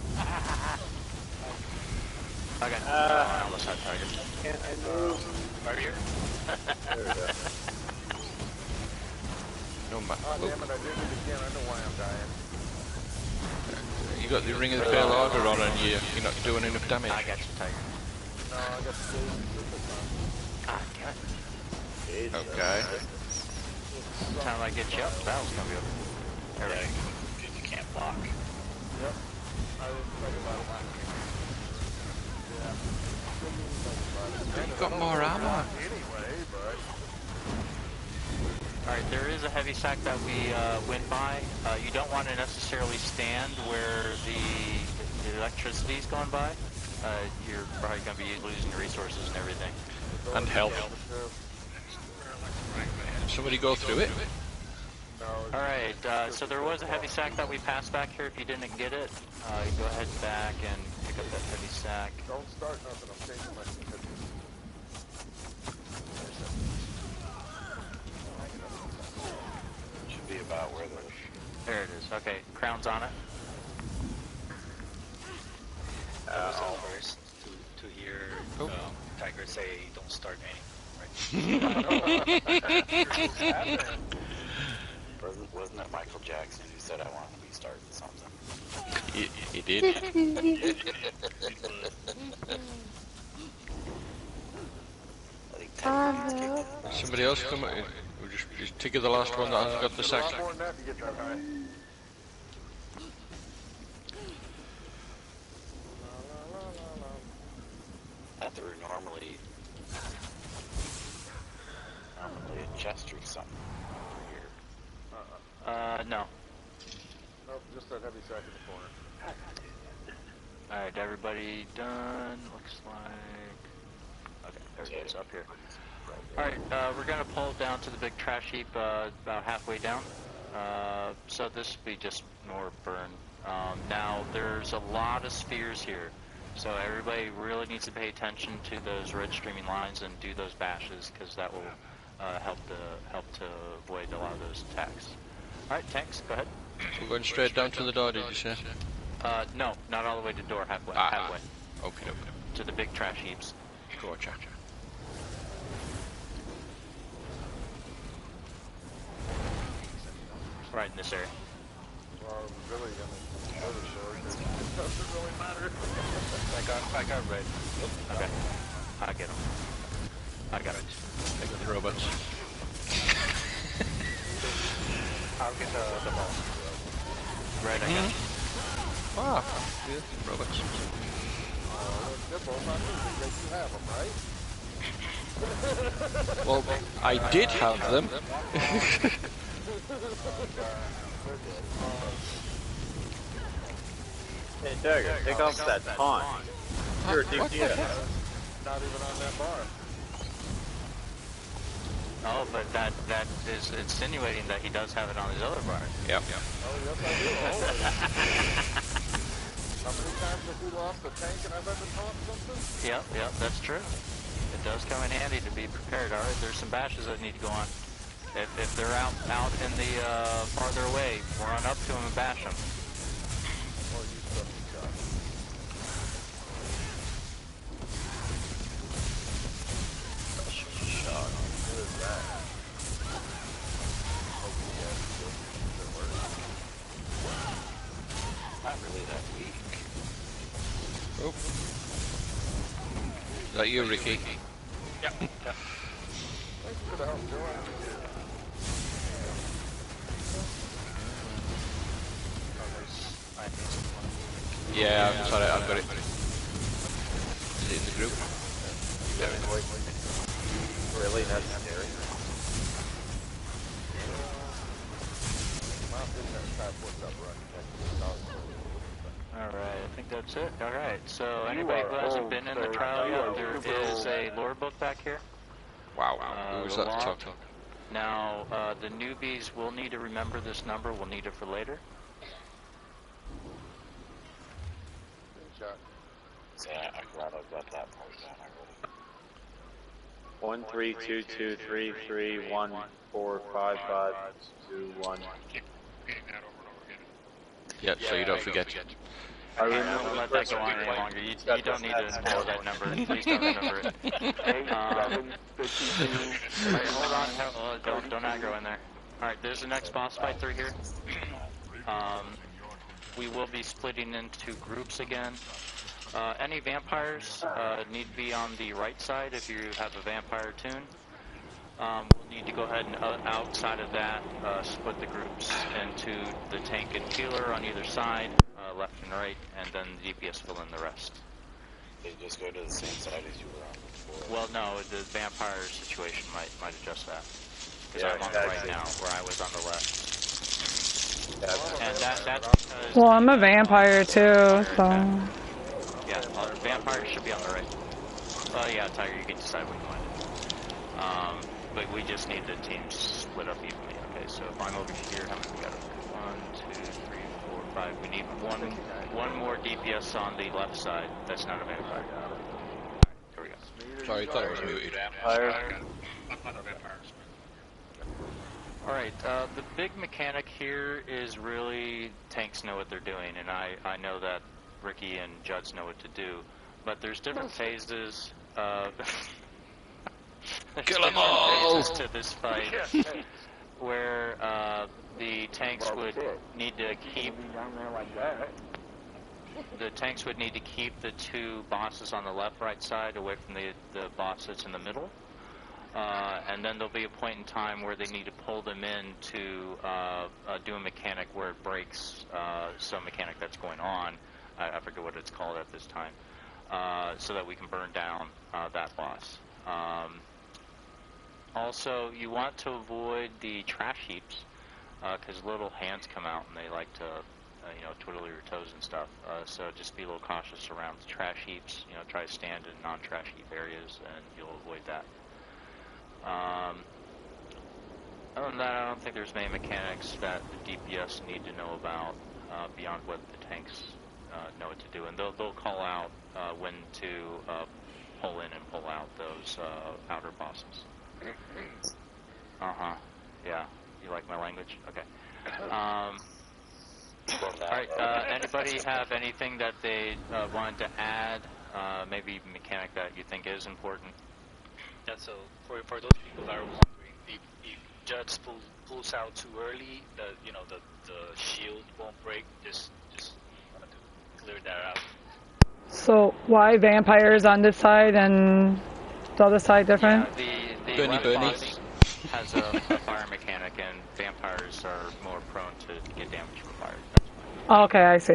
I got I almost had target. Can't I move? Are you? There we go. No matter. Oh damn it, I did it again. I know why I'm dying. You got the Ring of the Pale Order on and you're not doing enough damage. I got you, Tiger. No, I got the Ah, damn it. Okay. Time I get you up, the battle's gonna be over. There we go. Good, you can't block. Yep. I didn't think about it last game. Yeah. You've got more armor. Anyway, but... Alright, there is a heavy sack that we went by. You don't want to necessarily stand where the electricity's going by. You're probably going to be losing your resources and everything. And health. Somebody go through it. Alright, so there was a heavy sack that we passed back here. If you didn't get it, you go ahead back and pick up that heavy sack. Don't start nothing, I'm changing my ticket. Should be about where the... There it is. Okay, crown's on it. I was first to hear Tiger say, "Don't start anything." Right? Wasn't it Michael Jackson who said I wanted to be starting something? He did. I think Ted Somebody else come. We'll just take the last one that hasn't got the sack. More than that to get that high. I thought there were normally a chest or something over here. No. Nope, just that heavy sack in the corner. Alright, Alright, everybody done? Looks like... Okay, there it is, up here. Alright, we're going to pull down to the big trash heap about halfway down. So this will be just more burn. Now, there's a lot of spheres here. So everybody really needs to pay attention to those red streaming lines and do those bashes, because that will help to avoid a lot of those attacks. Alright, tanks, go ahead. We're going straight down to the door, did you say? No, not all the way to door, halfway. Okay. To the big trash heaps. Gotcha. Right in this area. Well, really, it doesn't really matter. I got red. Okay. I get them. I got it. I got the robots. I'll get the ball. Red, I got it. Ah, yeah, robots. You have them, right? Well, I did have them. Hey, Dagger, take off that taunt. You're a DPS. Not even on that bar. Oh, but that is insinuating that he does have it on his other bar. Yep. Oh, yes, I do. How many times have we lost a tank and I've had to taunt something? Yep, that's true. It does come in handy to be prepared. Alright, there's some bashes that need to go on. If they're out in the farther away, run up to them and bash them. Or use something shot. Shot. What is that? Not really that weak. Oh. Is that you, Ricky? Yeah. Thanks for the help, Joe. Yeah, I'm sorry, I've got it. Is it in the group? Really? That's scary. Alright, I think that's it. Alright, so anybody who hasn't been in the trial yet, there is a lore book back here. Wow, who's that talking? Now, the newbies will need to remember this number. We'll need it for later. Yeah, I'm glad I've got that part down already. 1322331455221. Keep repeating that over and over again. Yep, so you don't forget. I remember Don't let that go on any longer. You don't need to know that number. Please don't remember it. Alright, hold on. Don't aggro in there. Alright, there's the next boss fight through here. We will be splitting into groups again. Any vampires need to be on the right side if you have a vampire tune. We'll need to go ahead and outside of that, split the groups into the tank and healer on either side, left and right, and then the DPS fill in the rest. They just go to the same side as you were on before. Well, no, the vampire situation might adjust that. Because I'm on the right now, where I was on the left. And that's because... Well, I'm a vampire too, so... Yeah, vampire should be on the right. Oh yeah, Tiger, you can decide what you want to do. But we just need the teams split up evenly. Okay, so if I'm over here, how many we got? 1, 2, 3, 4, 5. We need one more DPS on the left side. That's not a vampire. Here we go. Sorry, I thought it was muted. I'm not a vampire. Alright, the big mechanic here is really tanks know what they're doing, and I know that Ricky and Juds know what to do, but there's different phases Kill them all! To this fight where the tanks would need to keep the two bosses on the left-right side away from the boss that's in the middle. And then there'll be a point in time where they need to pull them in to do a mechanic where it breaks some mechanic that's going on. I forget what it's called at this time. So that we can burn down that boss. Also, you want to avoid the trash heaps because little hands come out and they like to you know, twiddle your toes and stuff. So just be a little cautious around the trash heaps. You know, try to stand in non-trash heap areas, and you'll avoid that. Other than that, I don't think there's many mechanics that the DPS need to know about beyond what the tanks know what to do, and they'll call out when to pull in and pull out those outer bosses. Yeah. You like my language? Okay. Alright, anybody have anything that they wanted to add? Maybe mechanic that you think is important? Yeah, so for those people that are wondering, if Juts pulls out too early, the shield won't break. Just wanted to clear that out. So why vampires on this side and the other side different? Yeah, the Bernie. boss has a fire mechanic, and vampires are more prone to get damaged from fire. Oh, okay, I see.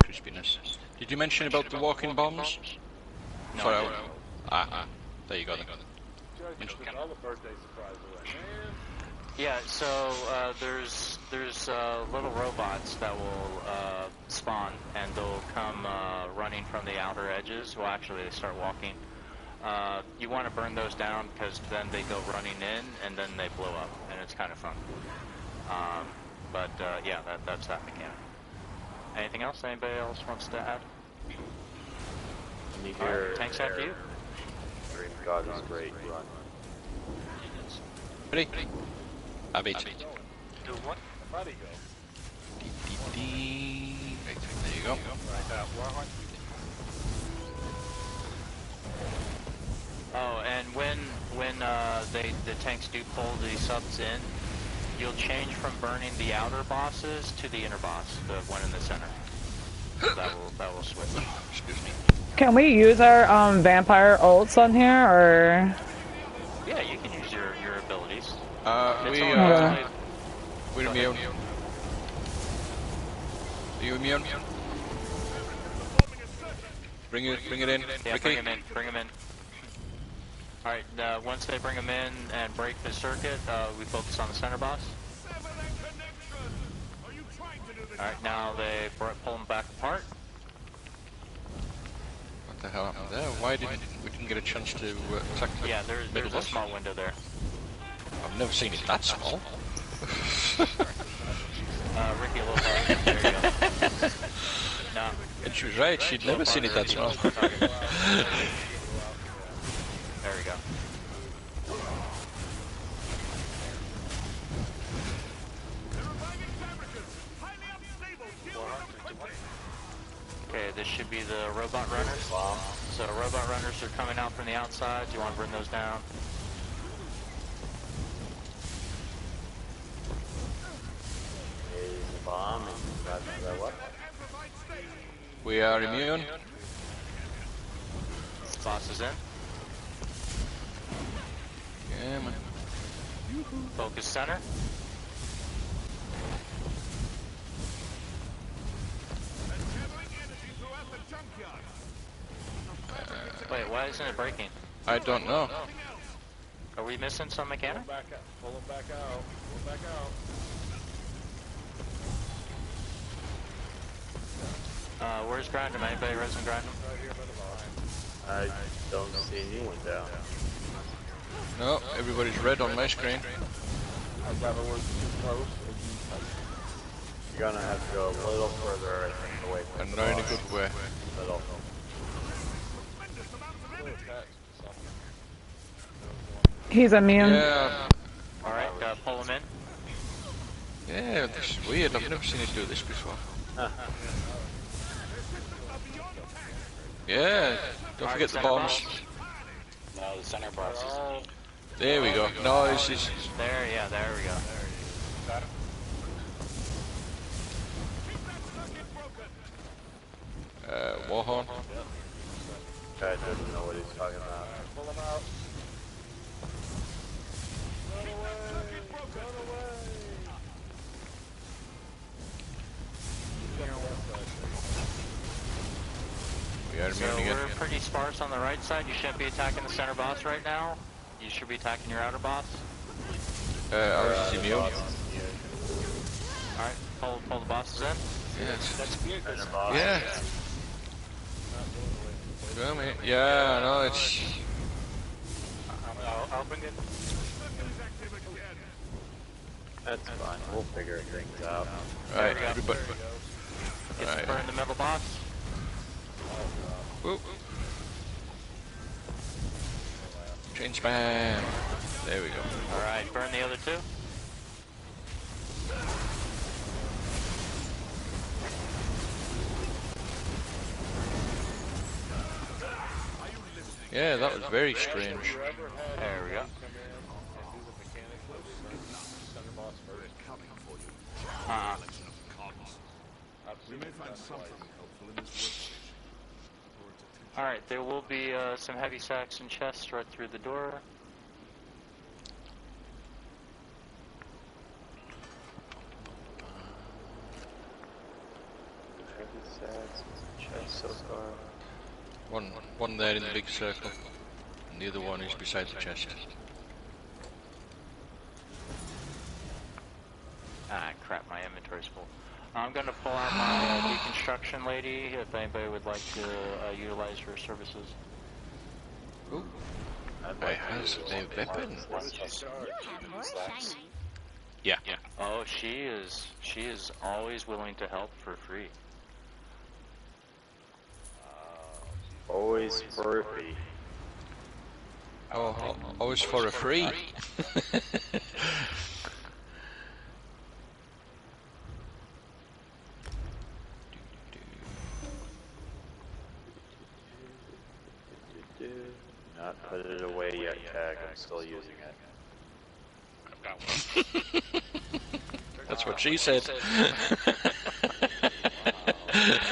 Crispiness. Did you mention about the walking bombs? No, Sorry. There you go. All the birthday surprise away, man. Yeah, so there's little robots that will spawn, and they'll come running from the outer edges. Well, actually, they start walking. You want to burn those down because then they go running in, and then they blow up, and it's kind of fun. Yeah, that's that mechanic. Anything else? Anybody else wants to add? And you hear tanks after you. Green God is great. Run. Ready? I beat. Do what? How'd he go? Right, there you go. Oh, and when the tanks do pull the subs in, you'll change from burning the outer bosses to the inner boss, the one in the center. That will switch. Excuse me. Can we use our vampire ults on here, or? Yeah, you can use your abilities. We're immune. Are you immune? Bring it in. Yeah, Ricky. bring him in. Alright, once they bring him in and break the circuit, we focus on the center boss. Alright, now they pull him back apart. What the hell happened there? Why didn't we get a chance to attack the there's middle a boss? small window there. I've never seen it that small. Ricky, a little harder. There you go. No. And she was right, she'd never seen it that small. There we go. Okay, this should be the robot runners. So robot runners are coming out from the outside. Do you want to bring those down? Bomb and that's what? We are immune. Boss is in. Yeah, man. Focus center. Wait, why isn't it breaking? I don't know. Are we missing some mechanic? Pull him back out. Pull him back out. Where's Grindham? Anybody resin Grindham? I don't see anyone down. No, everybody's red on my screen. I'd rather work too close. You're gonna have to go a little further, I think, away from And the not in a boss. good way. Little. He's immune. Yeah. Alright, pull him in. Yeah, this is weird. I've never seen it do this before. Yeah, don't forget the bombs. No, the center boss is... There we go. No, this is... There we go. Warhorn. Guy doesn't know what he's talking about. Pull him out. Run away. Run away. We are So immune again. we're pretty sparse on the right side. You shouldn't be attacking the center boss right now. You should be attacking your outer boss. Ours is immune. Alright, pull the bosses in. Yes. That's weird. Yeah. Well, mate. Yeah, I know it's. I'll bring it. That's fine. We'll figure things out. Right, everybody. Get Right. burn the middle box. Whoop. Chain spam. There we go. Alright, burn the other two. Yeah, that was very strange. There we go. We may find something helpful in this workstation. Alright, there will be some heavy sacks and chests right through the door. So far. One there in the big circle, and the other one is beside the chest. Ah, crap, my inventory's full. I'm going to pull out my deconstruction lady if anybody would like to utilize her services. Ooh. I has a weapon. Yeah. Oh, she is always willing to help for free. Always for a fee. Oh, always for a free. Not put it away yet, Tag. I'm still using it. I've got one. That's what she said.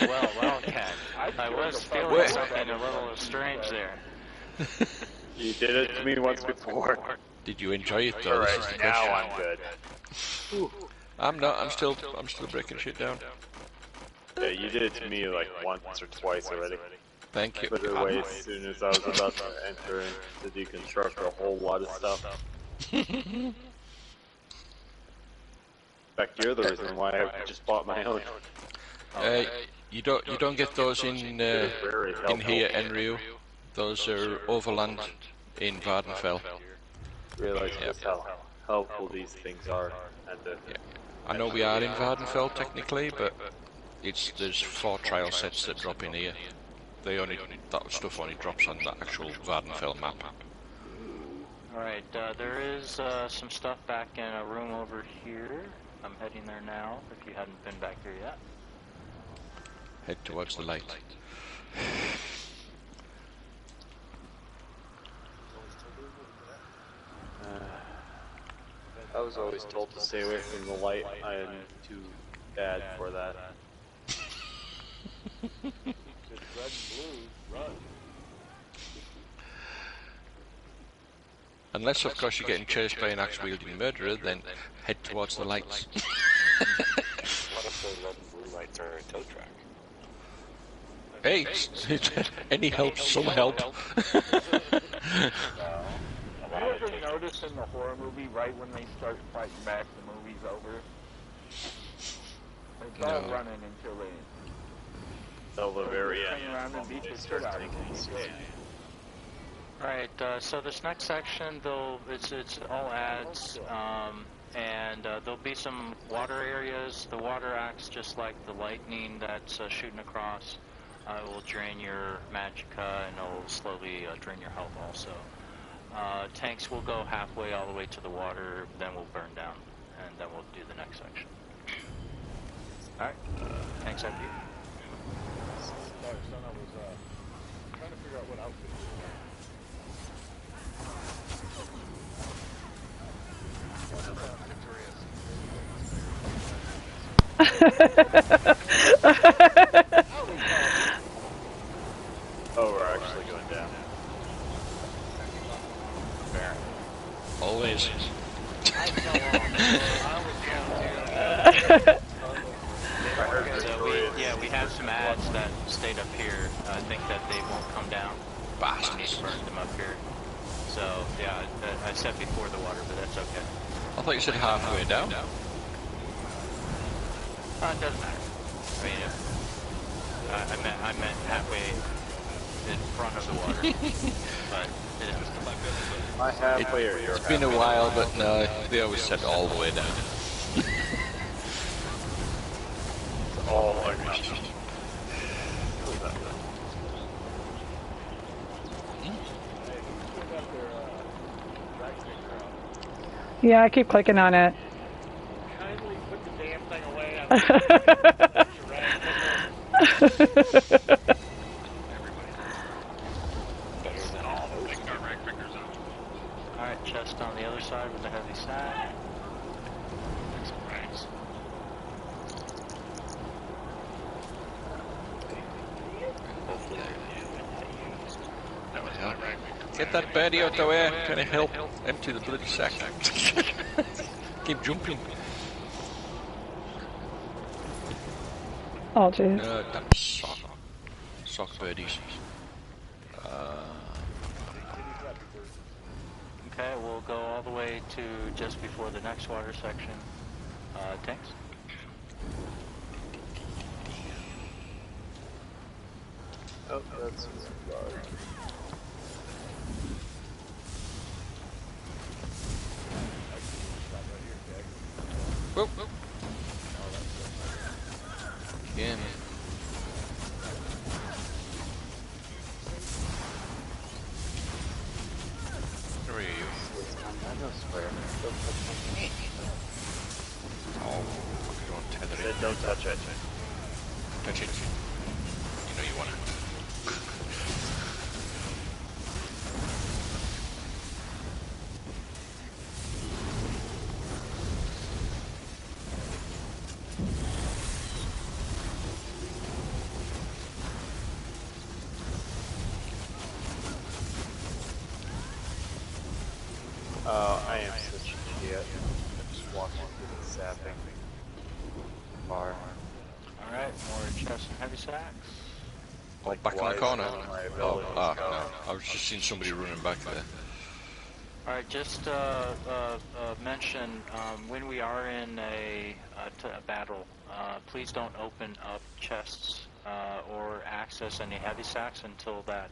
Well, Cat. I was feeling something a little strange there. You did it to me once before. Did you enjoy it though? This is the Now question. I'm good. I'm not. I'm still breaking shit down. Yeah, you did it to me like once or twice already. Thank you. Put it away as soon as I was about to enter in to deconstruct a whole lot of stuff. In fact, you're the reason why I just bought my own. You don't get those in here, Enryu. Those are overland in Vardenfell. Realize just how helpful these things are. I know we are in Vardenfell technically, but there's 4 trial sets that drop in here. That stuff only drops on the actual Vardenfell map. Alright, there is some stuff back in a room over here. I'm heading there now, if you hadn't been back here yet. Head towards the light. I was always told to stay away from the light. I am too bad for that. Unless, of course, you're getting chased by an axe-wielding murderer, then head towards the lights. What if the red and blue lights are a tow track? Hey, any help, some help. You ever notice in the horror movie, right when they start fighting back, the movie's over? It's all running until they Till the very end. turn around and beat the shit out of them. Alright, so this next section, it's all ads, and there'll be some water areas. The water acts just like the lightning that's shooting across. It will drain your magicka, and it'll slowly drain your health also. Tanks will go halfway all the way to the water, then we'll burn down, and then we'll do the next section. Alright, tanks after you. Sorry, son, I was trying to figure out what outfit you were wearing. Oh, we're actually going down. Always. We have some ads that stayed up here. I think that they won't come down. Bastards. Burned them up here. So, yeah, I said before the water, but that's okay. I thought you said halfway down. It doesn't matter. mean, I meant halfway in front of the water. But My halfway or your It's been a while, but no, they always said all the way down. all or nothing. Yeah, I keep clicking on it. Kindly put the damn thing away. alright, chest on the other side with the heavy sack. Get that birdie out the way, can I help empty the bloody sack? Keep jumping. Oh, jeez. Damn sock. Sock birdies. Okay, we'll go all the way to just before the next water section. Tanks? Oh, that's large. Whoop, whoop. Again. Where are you? I don't swear. Don't touch me. Oh, don't tether Said it. don't touch it. Touch it. You know you want it. I am such an idiot. I'm just walking through the sapping. Bar. Alright, more chest and heavy sacks. Oh, back in the wise corner. on my Oh, abilities no. go. I was just seeing somebody running back there. Alright, just mention when we are in a battle, please don't open up chests or access any heavy sacks until that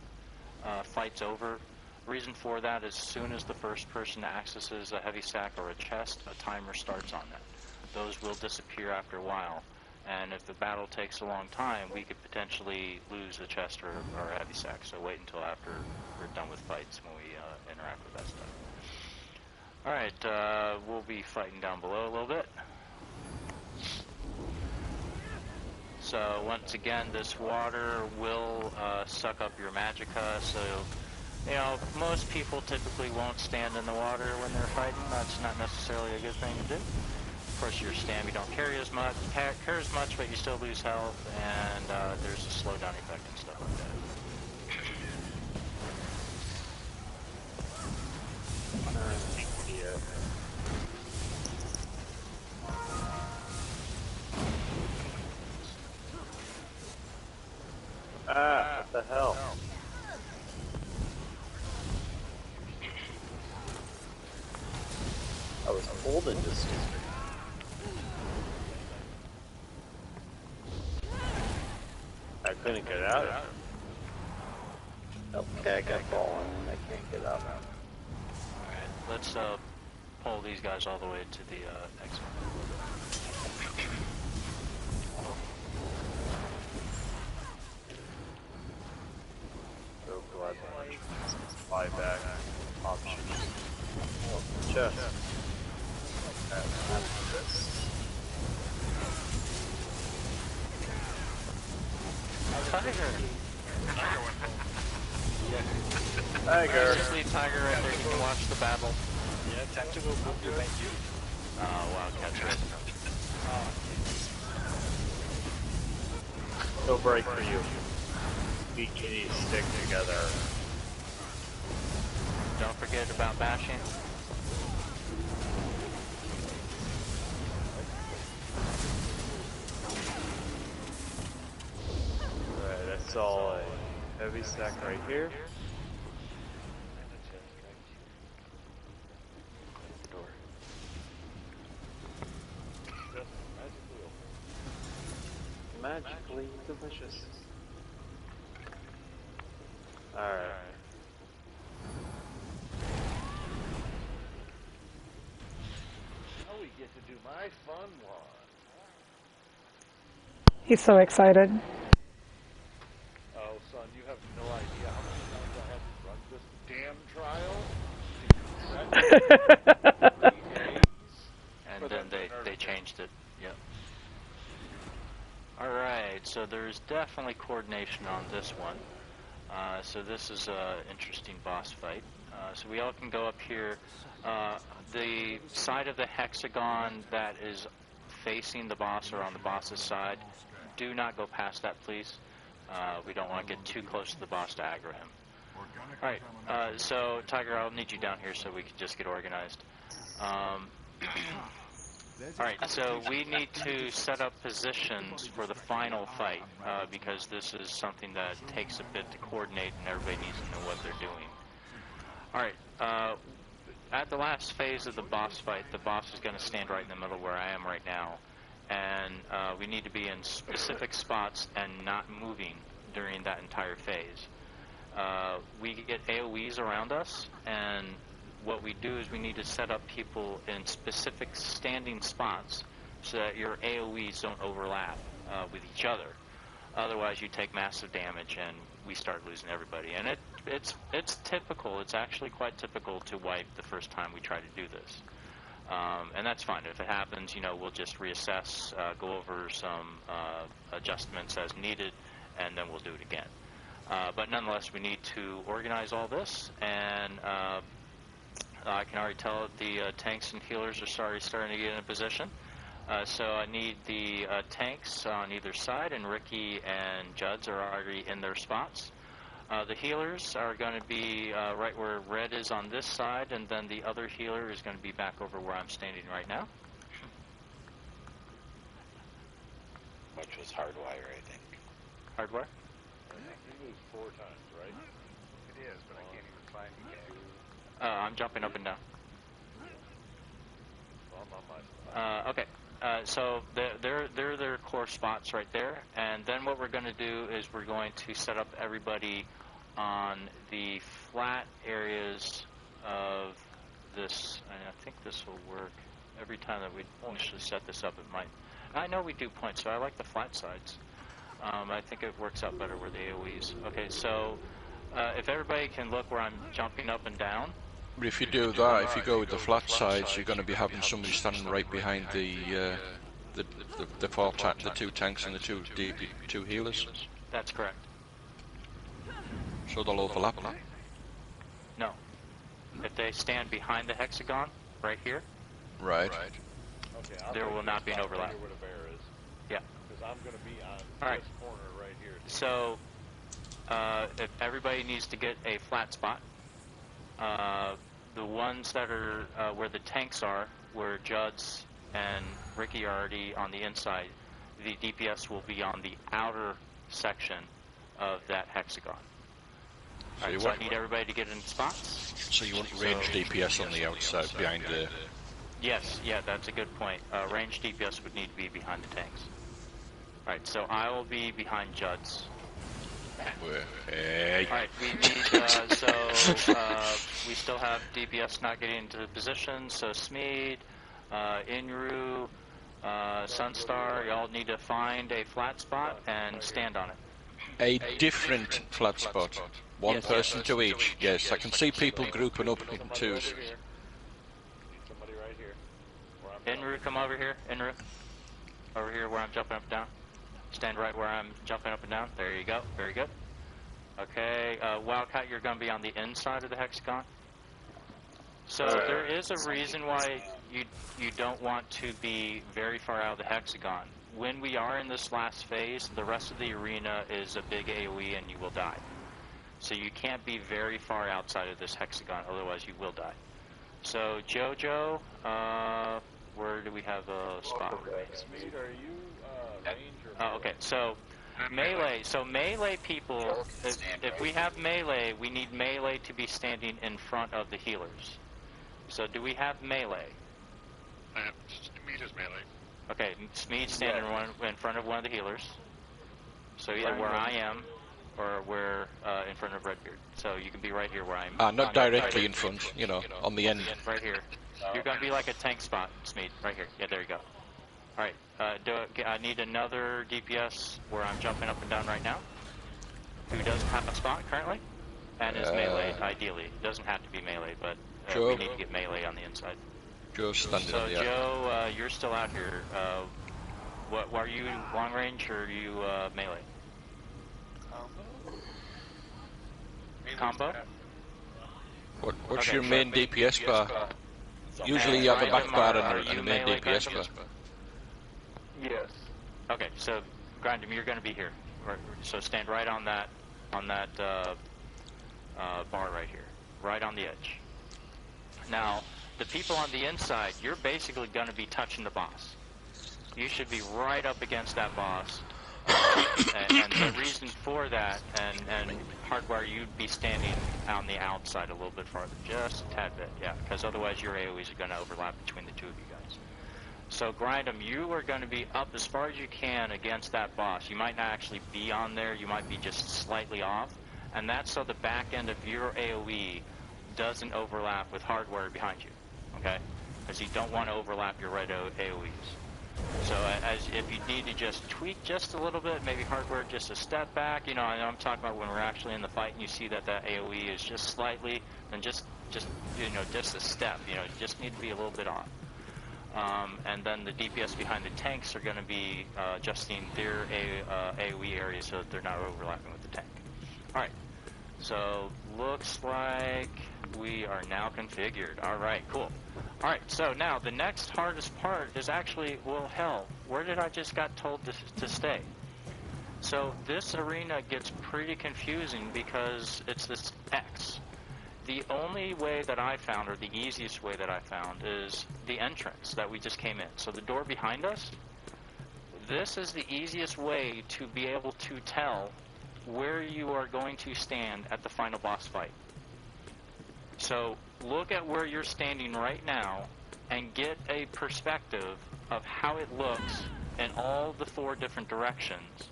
fight's over. Reason for that is as soon as the first person accesses a heavy sack or a chest, a timer starts on that. Those will disappear after a while, and if the battle takes a long time, we could potentially lose a chest or a heavy sack, so wait until after we're done with fights when we interact with that stuff. Alright, we'll be fighting down below a little bit. So once again, this water will suck up your magicka, so you know, most people typically won't stand in the water when they're fighting. That's not necessarily a good thing to do. Of course, your stamina don't carry as much, but you still lose health, and there's a slowdown effect and stuff like that. What the hell? I was holding this. I couldn't get out. Okay, I got fallen and I can't get out. Alright, let's pull these guys all the way to the exit. So glad fly back option. Oh, chest. Tiger! Tiger! Just leave Tiger right there, you can watch the battle. Yeah, tactical movement, thank you. Wildcat's right. No break for you. Bikinis stick together. Don't forget about bashing. Alright, I saw a heavy sack right here. magically delicious. Alright. Now we get to do my fun one. He's so excited. Oh, son, you have no idea how many times I had to run this damn trial. And then they changed it. Yep. Alright, so there's definitely coordination on this one. So this is an interesting boss fight. So we all can go up here. The side of the hexagon that is facing the boss or on the boss's side, do not go past that, please. We don't want to get too close to the boss to aggro him. Alright, so Tiger, I'll need you down here so we can just get organized. Alright, so we need to set up positions for the final fight, because this is something that takes a bit to coordinate and everybody needs to know what they're doing. Alright, at the last phase of the boss fight, the boss is going to stand right in the middle where I am right now, and we need to be in specific spots and not moving during that entire phase. We get AoEs around us, and what we do is we need to set up people in specific standing spots so that your AoEs don't overlap with each other. Otherwise, you take massive damage and we start losing everybody. And it's typical. It's actually quite typical to wipe the first time we try to do this. And that's fine. If it happens, we'll just reassess, go over some adjustments as needed, and then we'll do it again. But nonetheless, we need to organize all this, and I can already tell that the tanks and healers are starting to get in position. So I need the tanks on either side, and Ricky and Judd's are already in their spots. The healers are going to be right where red is on this side, and then the other healer is going to be back over where I'm standing right now. Which was hardwire, I think. Hardwire? You lose 4 times, right? It is, but I can't even find the game. I'm jumping up and down. Well, I'm on my spot. Okay. So they're their core spots right there, and then what we're going to do is we're going to set up everybody on the flat areas of this, and I think this will work. Every time that we initially set this up, it might. I know we do points, so I like the flat sides. I think it works out better with the AoEs. Okay, so if everybody can look where I'm jumping up and down. But if you do that, if you go with the flat sides, you're going to be having somebody standing right behind the two tanks and the two healers. That's correct. So they'll overlap now. No. If they stand behind the hexagon, right here, Right. Okay, there will not be an overlap. Where the bear is. Yeah. Because I'm going to be on All right. this corner right here. So, if everybody needs to get a flat spot, the ones that are where the tanks are, where Judd's and Ricky are already on the inside, the DPS will be on the outer section of that hexagon. So, All right, so I need everybody to get in spots. So you want range DPS on the outside, behind the... Yes, yeah, that's a good point. Range DPS would need to be behind the tanks. All right, so I will be behind Judd's. Hey. All right, we need, we still have DPS not getting into position, so Smeed, Inru, SUNSTAR, y'all need to find a flat spot and stand on it. A different flat spot. One Yes, person yes. to each. Yes, I can see people grouping up in twos. Somebody right here. Where I'm Inru, come over here. Inru. Over here where I'm jumping up and down. Stand right where I'm jumping up and down. There you go. Very good. Okay, Wildcat, you're going to be on the inside of the hexagon. So there is a reason why you don't want to be very far out of the hexagon. When we are in this last phase, the rest of the arena is a big AoE and you will die. So you can't be very far outside of this hexagon, otherwise you will die. So Jojo, where do we have a spot? Smeed, are you range or Oh, okay, so melee. So melee people, if we have melee, we need melee to be standing in front of the healers. So do we have melee? Smeed is melee. Okay, Smeed standing in front of one of the healers. So either where I am, or where in front of Redbeard. So you can be right here where I am. Not directly in front, you know, on the end. Right here. You're going to be like a tank spot, Smeed. Right here. Yeah, there you go. All right. I need another DPS where I'm jumping up and down right now. Who doesn't have a spot currently? And is melee, ideally. It doesn't have to be melee, but we need to get melee on the inside. Joe's standing on the So, Joe, you're still out here. What are you, long range or are you melee? Combo? What's your main DPS bar? Usually you have a back bar and a main DPS bar. Yes. Okay, so Grindem, you're going to be here. So stand right on that bar right here, right on the edge. Now, the people on the inside, you're basically going to be touching the boss. You should be right up against that boss. And the reason for that, and Hardwire, you'd be standing on the outside a little bit farther, just a tad bit, yeah, because otherwise your AoEs are going to overlap between the two of you guys. So Grindem, you are going to be up as far as you can against that boss. You might not actually be on there, you might be just slightly off, and that's so the back end of your AoE doesn't overlap with Hardwire behind you, okay? Because you don't want to overlap your red AoEs. So if you need to just tweak just a little bit, maybe Hardwire just a step back, you know, I'm talking about when we're actually in the fight and you see that AoE is just slightly, then just you know, just a step, you know, you just need to be a little bit off. And then the DPS behind the tanks are going to be adjusting their AoE area so that they're not overlapping with the tank. Alright, so looks like we are now configured. Alright, cool. Alright, so now the next hardest part is actually, well, hell, where did I just got told to stay? So this arena gets pretty confusing because it's this X. The only way that I found, or the easiest way that I found, is the entrance that we just came in. So the door behind us, this is the easiest way to be able to tell where you are going to stand at the final boss fight. So look at where you're standing right now and get a perspective of how it looks in all the 4 different directions,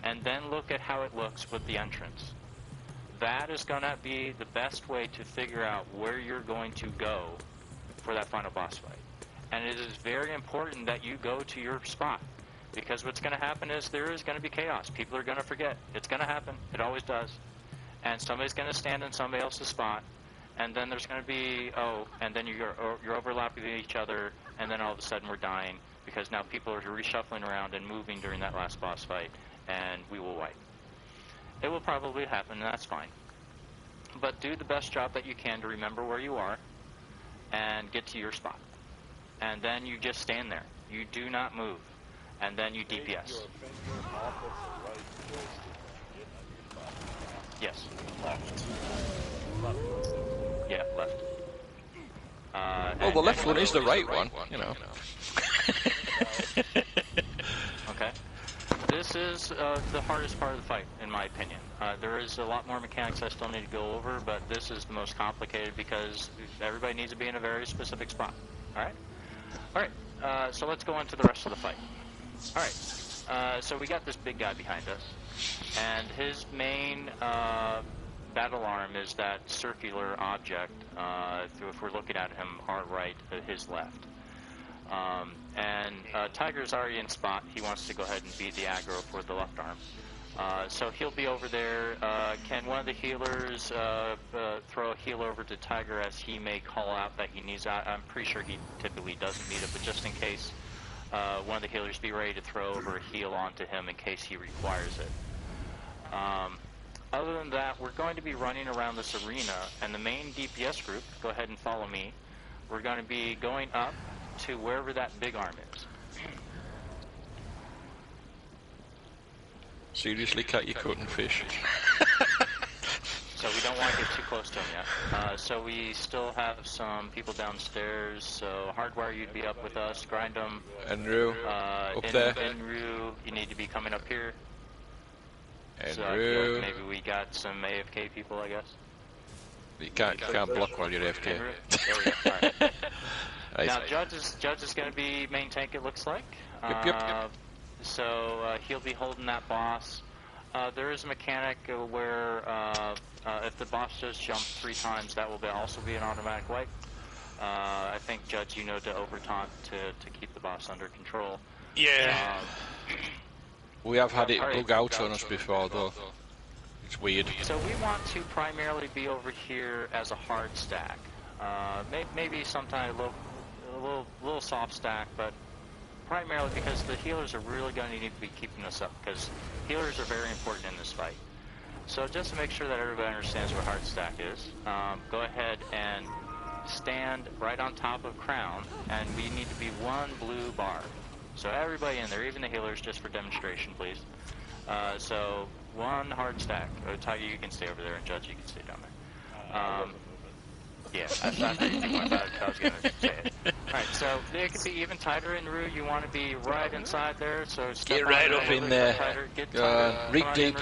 and then look at how it looks with the entrance. That is going to be the best way to figure out where you're going to go for that final boss fight. And it is very important that you go to your spot, because what's going to happen is there is going to be chaos. People are going to forget. It's going to happen. It always does. And somebody's going to stand in somebody else's spot, and then there's going to be, and then you're overlapping with each other, and then all of a sudden we're dying, because now people are reshuffling around and moving during that last boss fight, and we will wipe. It will probably happen, and that's fine. But do the best job that you can to remember where you are and get to your spot. And then you just stand there. You do not move. And then you DPS. Yes. Left. Yeah, left. Well, the left one is the right one, you know. Okay. This is the hardest part of the fight, in my opinion. There is a lot more mechanics I still need to go over, but this is the most complicated because everybody needs to be in a very specific spot. Alright? Alright, so let's go on to the rest of the fight. Alright, so we got this big guy behind us, and his main battle arm is that circular object, if we're looking at him, our right, his left. Tiger's already in spot. He wants to go ahead and be the aggro for the left arm. So he'll be over there. Can one of the healers throw a heal over to Tiger as he may call out that he needs that? I'm pretty sure he typically doesn't need it, but just in case, one of the healers be ready to throw over a heal onto him in case he requires it. Other than that, we're going to be running around this arena, and the main DPS group, go ahead and follow me, we're going to be going up to wherever that big arm is. Seriously, cut your coat and fish. So we don't want to get too close to him yet. So we still have some people downstairs, so Hardwire, you'd be up with us, Grindem. Enru, up there. Enru, you need to be coming up here. Enru. So I feel like maybe we got some AFK people, I guess. You can't block while you're AFK. There we go, alright. Right. Now Judge is going to be main tank, it looks like. Yep. So he'll be holding that boss. There is a mechanic where if the boss does jump 3 times, that will also be an automatic wipe. I think, Judge, you know to overtaunt to keep the boss under control. Yeah. We have had it bug out on us before, though. It's weird. So we want to primarily be over here as a hard stack. Maybe sometimes a little soft stack, but primarily because the healers are really going to need to be keeping us up, because healers are very important in this fight. So just to make sure that everybody understands what hard stack is, go ahead and stand right on top of Crown, and we need to be 1 blue bar. So everybody in there, even the healers, just for demonstration, please. So 1 hard stack. Tiger, you can stay over there, and Judge, you can stay down there. Yeah, I thought you went about it, I was going to say it. Alright, so it could be even tighter in Rue. You want to be right inside there, so step Get right up in there. Get Go on. Rig deep.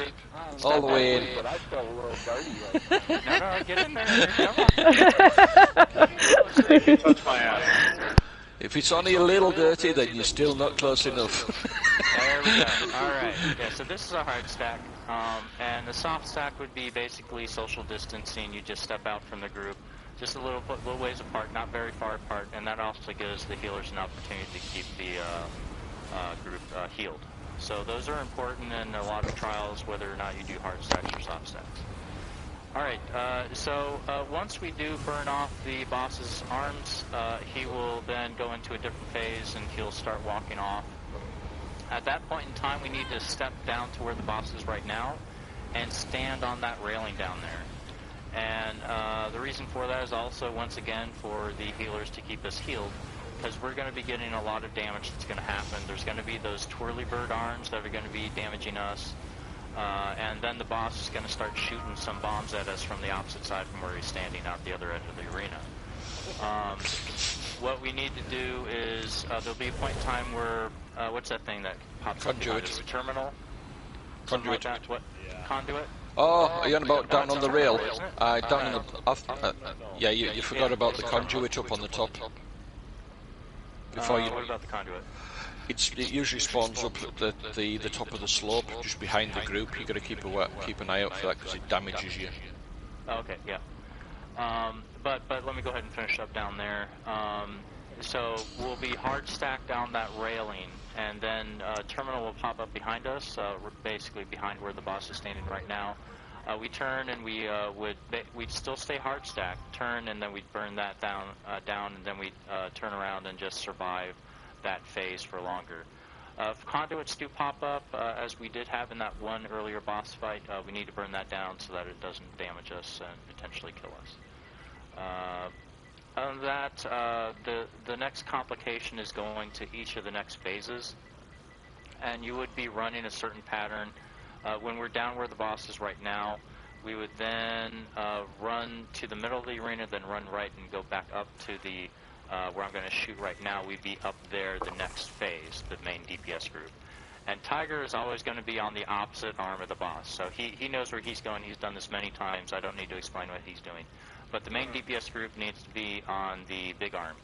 All the way in. But I felt a little dirty right now. No, get in there. Come on. Touch my ass. If it's only a little dirty, then you're still not close enough. There we go. Alright, yeah, so this is a hard stack. And the soft stack would be basically social distancing. You just step out from the group. Just a little ways apart, not very far apart, and that also gives the healers an opportunity to keep the group healed. So those are important in a lot of trials, whether or not you do hard stacks or soft stacks. Alright, so once we do burn off the boss's arms, he will then go into a different phase and he'll start walking off. At that point in time, we need to step down to where the boss is right now and stand on that railing down there. And the reason for that is also, once again, for the healers to keep us healed, because we're going to be getting a lot of damage that's going to happen. There's going to be those twirly bird arms that are going to be damaging us, and then the boss is going to start shooting some bombs at us from the opposite side from where he's standing out the other end of the arena. What we need to do is, there'll be a point in time where, what's that thing that pops up? Conduit. Terminal? Conduit. Like that? What? Yeah. Conduit? Oh, are you on about down on the rail? Down in the... yeah, you forgot about the conduit up on the top. Before you... What about the conduit? It usually spawns up at the top of the slope, just behind the group. You've got to keep an eye out for that because it damages you. Okay, yeah. But let me go ahead and finish up down there. So we'll be hard stacked down that railing, and then terminal will pop up behind us, basically behind where the boss is standing right now. We turn and we'd still stay hard stacked, turn, and then we'd burn that down, and then we'd turn around and just survive that phase for longer. If conduits do pop up, as we did have in that one earlier boss fight, we need to burn that down so that it doesn't damage us and potentially kill us. Other than that, the next complication is going to each of the next phases, and you would be running a certain pattern. When we're down where the boss is right now, we would then run to the middle of the arena, then run right and go back up to the where I'm going to shoot right now. We'd be up there the next phase, the main DPS group. And Tiger is always going to be on the opposite arm of the boss, so he knows where he's going. He's done this many times. I don't need to explain what he's doing. But the main DPS group needs to be on the big arm,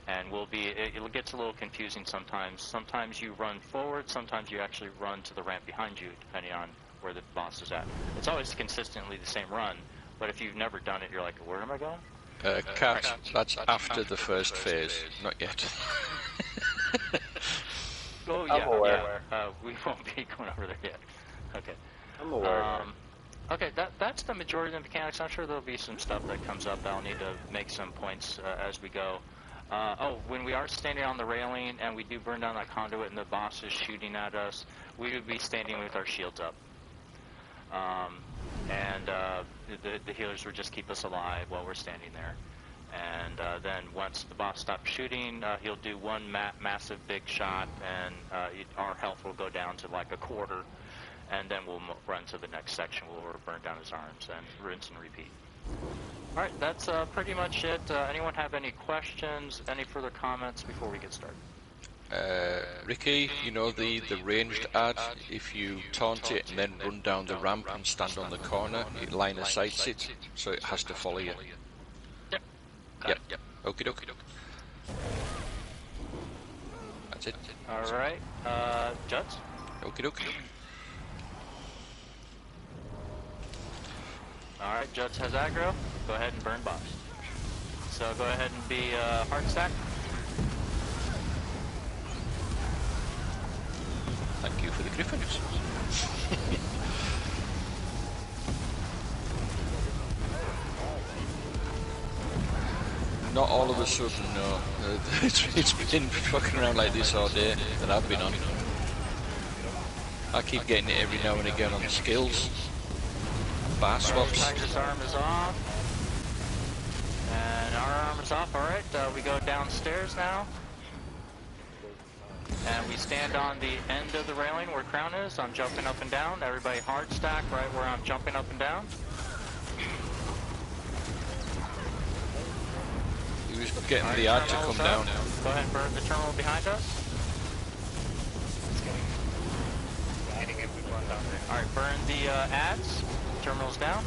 and it gets a little confusing sometimes. Sometimes you run forward, sometimes you actually run to the ramp behind you, depending on where the boss is at. It's always consistently the same run, but if you've never done it, you're like, where am I going? Cat, that's after the first phase, not yet. Oh, yeah. We won't be going over there yet. Okay. I'm aware. Okay, that's the majority of the mechanics. I'm sure there'll be some stuff that comes up that I'll need to make some points as we go. When we are standing on the railing and we do burn down that conduit and the boss is shooting at us, we would be standing with our shields up. The healers would just keep us alive while we're standing there. And then once the boss stops shooting, he'll do one massive big shot, and our health will go down to like a quarter. And then we'll run to the next section where we'll burn down his arms and rinse and repeat. Alright, that's pretty much it. Anyone have any questions, any further comments before we get started? Ricky, you know the ranged ad, if you taunt it and then run down the ramp and stand on the corner, it line of sights it, so it has to follow you. Yep. Okie dokie. That's it. Alright, Juds? Okie dokie. Alright, Judge has aggro. Go ahead and burn boss. So go ahead and be hard stack. Thank you for the griffins. Not all of a sudden, no. It's been fucking around like this all day that I've been on. I keep getting it every now and again on the skills. Bar swaps. Tiger's arm is off. And our arm is off, alright. We go downstairs now. And we stand on the end of the railing where Crown is. I'm jumping up and down. Everybody hard stack right where I'm jumping up and down. He was getting the ad to come down. Go ahead and burn the terminal behind us. Alright, burn the ads. Terminal's down.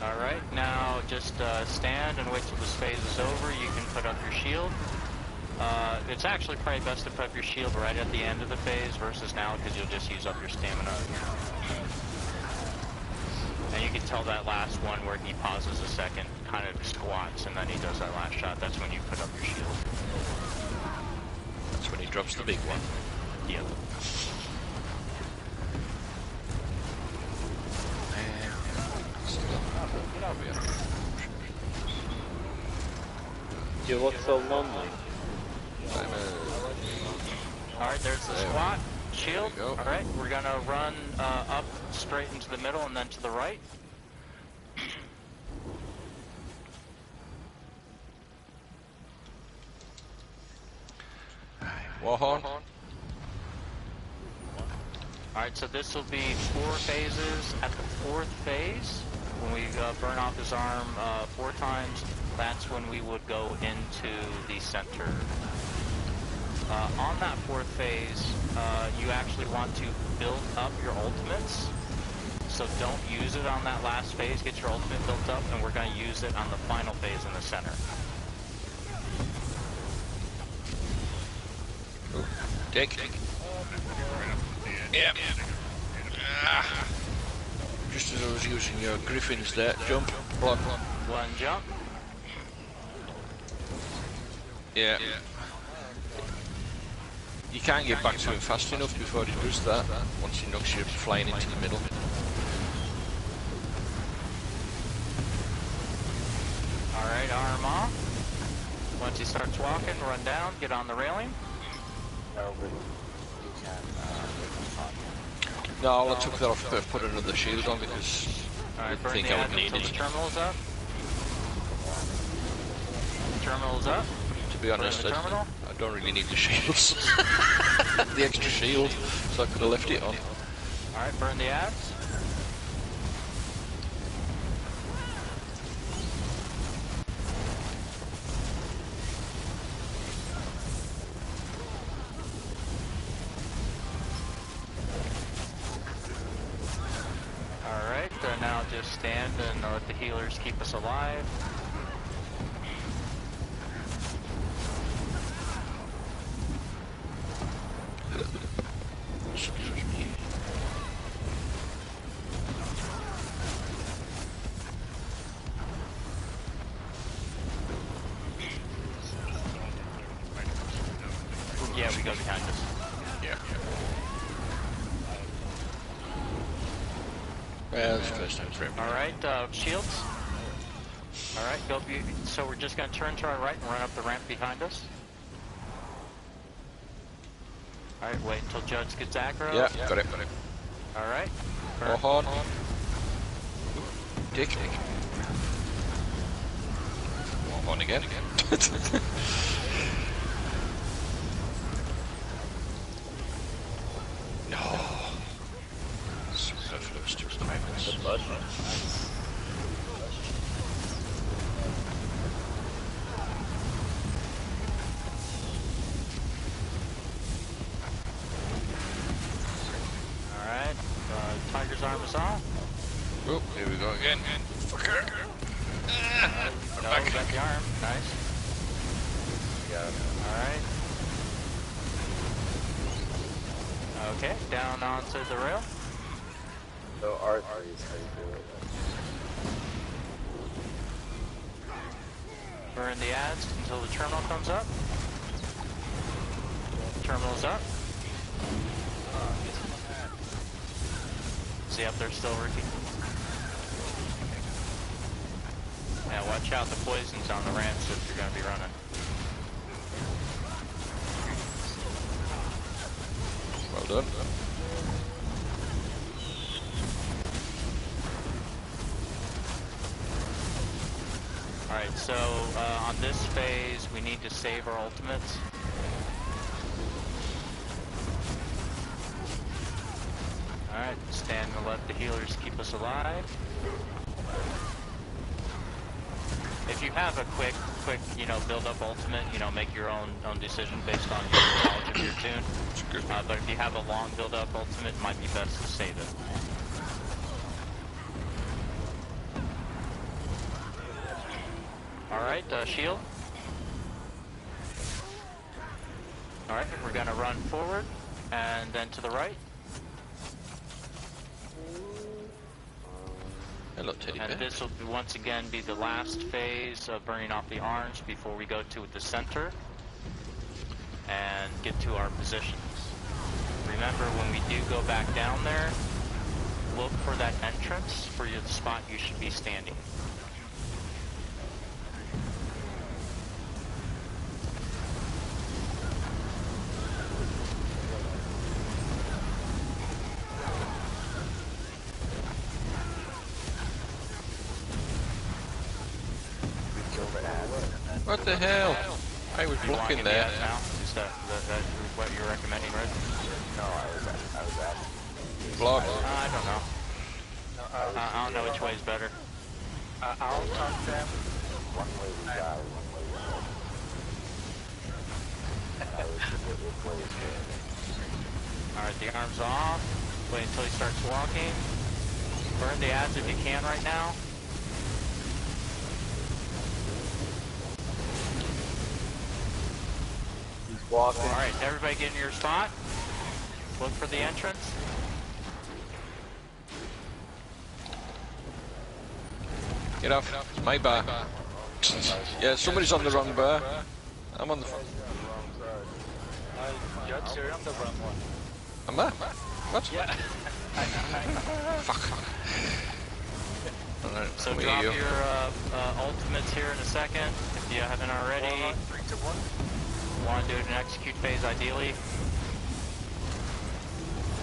Alright, now just stand and wait till this phase is over. You can put up your shield. It's actually probably best to put up your shield right at the end of the phase versus now because you'll just use up your stamina. And you can tell that last one where he pauses a second, kind of squats, and then he does that last shot. That's when you put up your shield. That's when he drops the big one. Yep. You look so lonely. Alright, there's the squat. Shield. Alright, we're gonna run up straight into the middle and then to the right. Warhorn. Alright, so this will be 4 phases. At the 4th phase, when we burn off his arm 4 times, that's when we would go into the center. On that 4th phase, you actually want to build up your ultimates. So don't use it on that last phase, get your ultimate built up, and we're going to use it on the final phase in the center. Dick. Yep. Just as I was using your griffins there. Jump. One. One jump. Yeah. You can't get back to him fast enough before he does that, once he knocks you flying into the middle. Alright, arm off. Once he starts walking, run down, get on the railing. No, all I took that off, put another shield on because I didn't think I would need it. The terminal's up. Terminal's up. To be honest, I don't really need the shields. The extra shield, so I could have left it on. Alright, burn the ads. Alright, now just stand and let the healers keep us alive. Yeah, we go behind us. Yeah. Yeah, that's the first time for him. Alright, shields. Alright, so we're just going to turn to our right and run up the ramp behind us. Alright, wait until Judge gets aggro. Yeah, got it. Alright. Warhorn. Dick. Warhorn again. No. Superfluous to requirements. Alright, Tiger's arm is off. Oh, here we go again. Fucker. No, got the arm. Nice. Alright. Okay, down onto the rail. So R3 is how you do it. Burn the ads until the terminal comes up. Terminal's up. See up there still, Ricky? Yeah, watch out, the poison's on the ramps if you're going to be running. Well done. Alright, so on this phase, we need to save our ultimates. Alright, stand and let the healers keep us alive. If you have a quick, you know, build up ultimate, you know, make your own decision based on your knowledge of your tune. But if you have a long build up ultimate, it might be best to save it. Alright, shield. Alright, we're gonna run forward and then to the right. Hello, teddy bear. And this will once again be the last phase of burning off the orange before we go to the center and get to our positions. Remember, when we do go back down there, look for that entrance for the spot you should be standing. What the hell? I was blocking there. Now? Is that what you're recommending, Red? No, I was asking. Block. I don't know. I don't know which way is better. I'll talk to them. One way we got it, one way we got it. I was which way is good. Alright, the arm's off. Wait until he starts walking. Burn the ads if you can right now. Walking. Alright, everybody get in your spot. Look for the entrance. Get off. It's my bar. Yeah, somebody's on the wrong bar. I'm on the... Judge, you're on the wrong one. Am I? What? Yeah. Fuck. Alright, So where drop are you? your ultimates here in a second, if you haven't already. 3, 2, 1. Want to do it in execute phase ideally.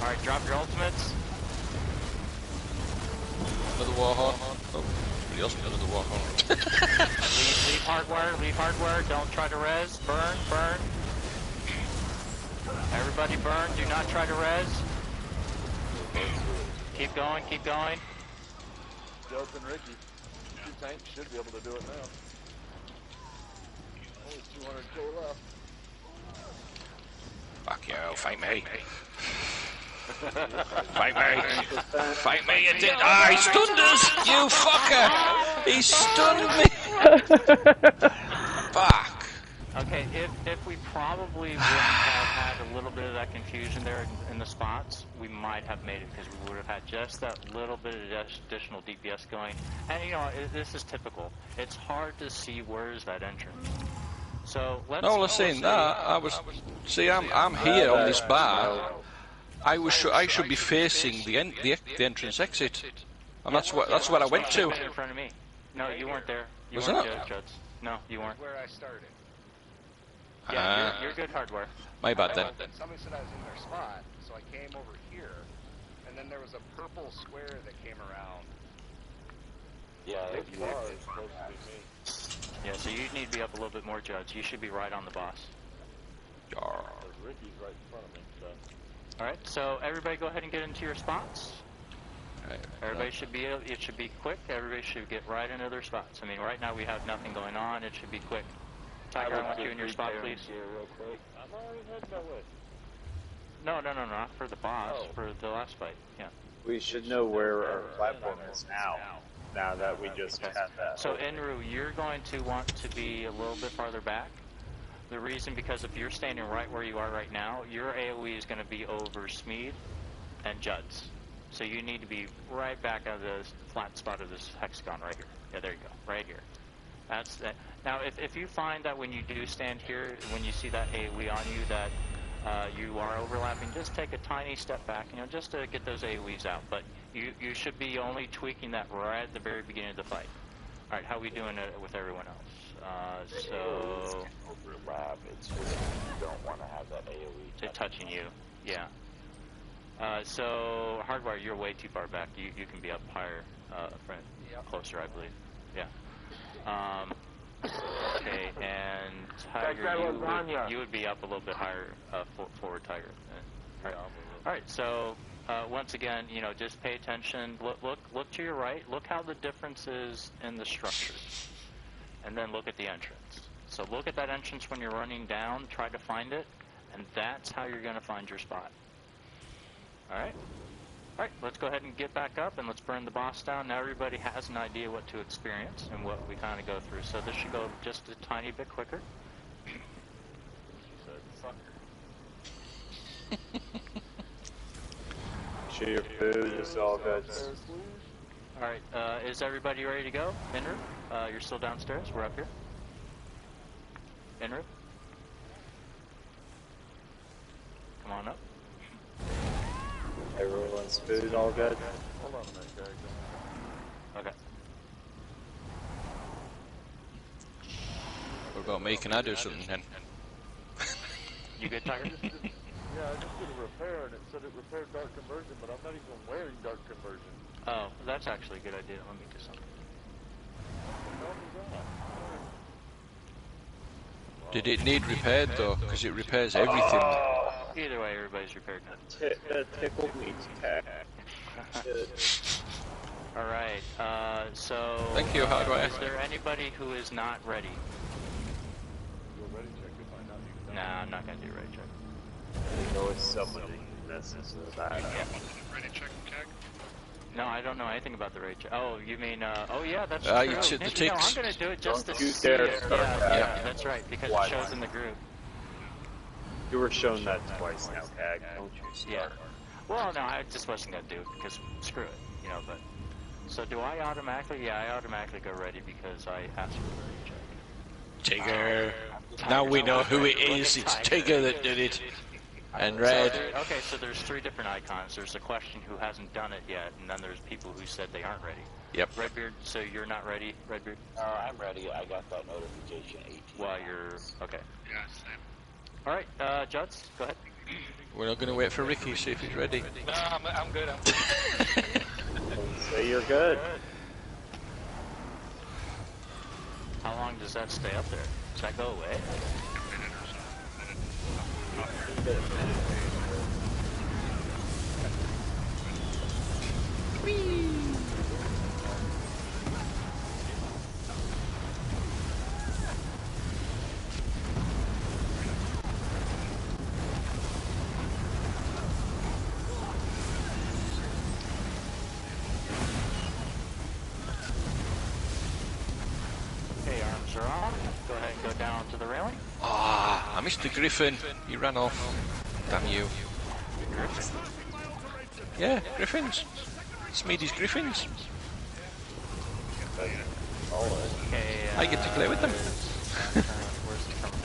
Alright, drop your ultimates. Another warhorn. Oh, somebody else with another warhorn. leave hardware, don't try to res. Burn. Everybody burn, do not try to res. Keep going. Judge and Ricky, 2 tanks should be able to do it now. Only 200k left. Fuck you, fight me. Fight me. Fight me, you did. Ah, he stunned us, you fucker. He stunned me. Fuck. Okay, if we probably would have had a little bit of that confusion there in the spots, we might have made it because we would have had just that little bit of additional DPS going. And you know, this is typical. It's hard to see where's that entrance. So let's. No, let's say that. I was. See, I'm here on this bar. I should be facing the entrance exit, and that's what I went to. In front of me. No, you weren't there. You Was weren't that? Judge. No, you weren't. Where I started. Yeah, you're good hardware. My bad then. Somebody said I was in their spot, so I came over here, and then there was a purple square that came around. Yeah, This bar is supposed to be me. Yeah, so you need to be up a little bit more, Judge. You should be right on the boss. Yar. Because Ricky's right in front of me, so. Alright, so everybody go ahead and get into your spots. Right. Everybody should be, it should be quick. Everybody should get right into their spots. I mean, right now we have nothing going on. It should be quick. Tiger, I want you in your spot, please. Real quick. I'm already heading that way. No, not for the boss, for the last fight. Yeah. We should know where our platform is now. Now that we just had that. So, Enru, you're going to want to be a little bit farther back. The reason, because if you're standing right where you are right now, your AoE is going to be over Smeed and Judd's. So you need to be right back out of the flat spot of this hexagon right here. Yeah, there you go, right here. That's that. Now, if you find that when you do stand here, when you see that AoE on you, that you are overlapping, just take a tiny step back, you know, just to get those AoEs out. But you should be only tweaking that right at the very beginning of the fight. All right, how are we doing with everyone else? So overlap. It's just you don't want to have that AoE touching you. Yeah. So Hardwire, you're way too far back. You can be up higher, friend, closer, I believe. Yeah. Okay, and Tiger, you would be up a little bit higher, forward, Tiger. All right. So once again, you know, just pay attention. Look to your right. Look how the difference is in the structures, and then look at the entrance. So look at that entrance when you're running down. Try to find it, and that's how you're going to find your spot. All right. All right, let's go ahead and get back up and let's burn the boss down. Now everybody has an idea what to experience and what we kind of go through. So this should go just a tiny bit quicker. Share your food, it's all good. All right, is everybody ready to go? Enru, you're still downstairs. We're up here. Enru, come on up. Everyone's food all good? Hold on a minute, guys. Okay. What about me? Can I do something then? You good, Tiger? Yeah, I just did a repair and it said it repaired dark conversion, but I'm not even wearing dark conversion. Oh, that's actually a good idea. Let me do something. What was that? Did it need repaired though? Because it repairs everything. Either way, everybody's repaired now. That tickled me to tap. Alright, so... Thank you, Hardwire. Is there anybody who is not ready? Do a ready check to find out you Nah, I'm not going to do a ready check. There's always somebody who messes with that. Ready check tag? No, I don't know anything about the raid check. Oh, you mean, oh yeah, that's you true. took the No, ticks. I'm going to do it just to Don't you see dare it. start Yeah, that. that's right, because Why it shows not? in the group. You were shown that twice now, Cag. Don't you start. Yeah. Well, no, I just wasn't going to do it because screw it, you know, but... So do I automatically? Yeah, I automatically go ready because I asked for the raid check. Tigger. Now we know who it is. It's Tigger that did it. And Red. Okay, so there's 3 different icons. There's a question who hasn't done it yet, and then there's people who said they aren't ready. Yep. Redbeard, so you're not ready, Redbeard? I'm ready. I got that notification 18 While you're... Okay. Yeah, same. Alright, Juds, go ahead. We're not going to wait for Ricky, see if he's ready. No, I'm good. So you're good. How long does that stay up there? Does that go away? Okay, arms are on. Go ahead and go down to the railing. Ah, I missed the Griffin. He ran off. Damn you. Yeah, Griffins. Smeedy's Griffins. Okay, I get to play with them. Where's the terminal?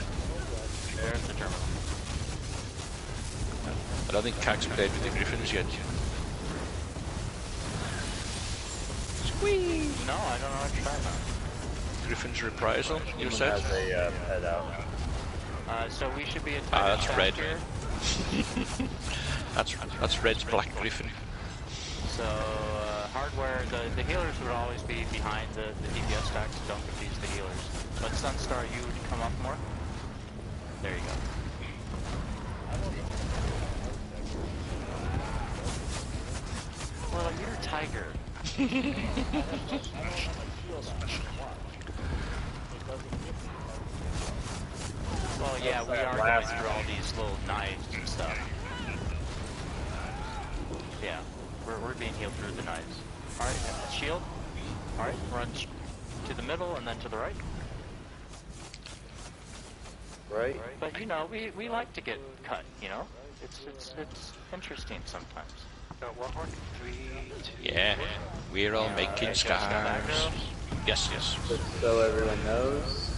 There's the terminal. I don't think Cag's played with the Griffins yet. Squeeze! No, I don't know what you're talking about. Griffin's reprisal, you said? Has a pet out. So we should be at That's red. here. That's Red's Black Griffin. So hardware, the healers would always be behind the DPS stacks. Don't confuse the healers. But SUNSTAR, you would come up more. There you go. Well, you're a tiger. Well, yeah, we are going through all these little knives and stuff. Yeah, we're being healed through the knives. Alright, shield. Alright, run to the middle and then to the right. right? But you know, we like to get cut. You know, it's interesting sometimes. Warhorn, 3, 2. Yeah, we're all making scars. Yes, yes. Just so everyone knows,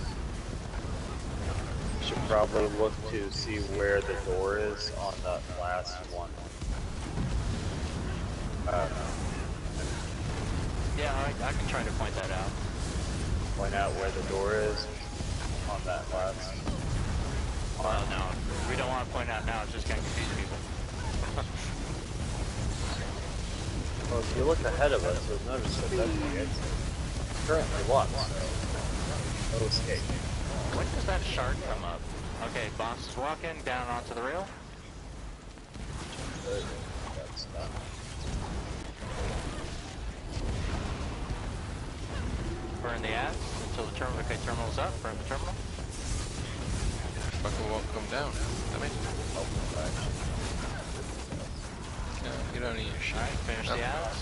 you should probably look to see where the door is on that last one. Yeah, I can try to point that out. Point out where the door is on that last. Well, no, we don't want to point out now. It's just going to confuse people. Well, if you look ahead of us, you'll notice that that's the exit. Currently locked, so no escape. When does that shark come up? Okay, boss is walking down onto the rail. That's done. Burn the ads until the terminal. Okay, terminal's up. Burn the terminal. Fucker won't come down. I mean, no, you don't need a shit. Alright, finish the ads.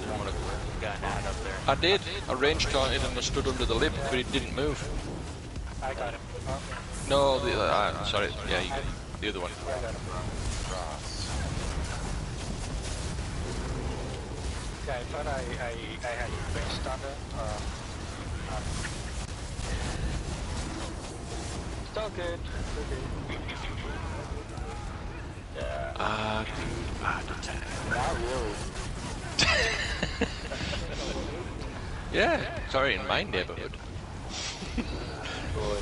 Didn't want to. Got an ad up there. I did. I range started and I stood under the lip, but it didn't move. I got him. No, the other. Sorry. Yeah, you got the other one. Yeah, I thought I had finished on it. It's all good. Yeah. Not really. Yeah, sorry, in my neighborhood. Boy.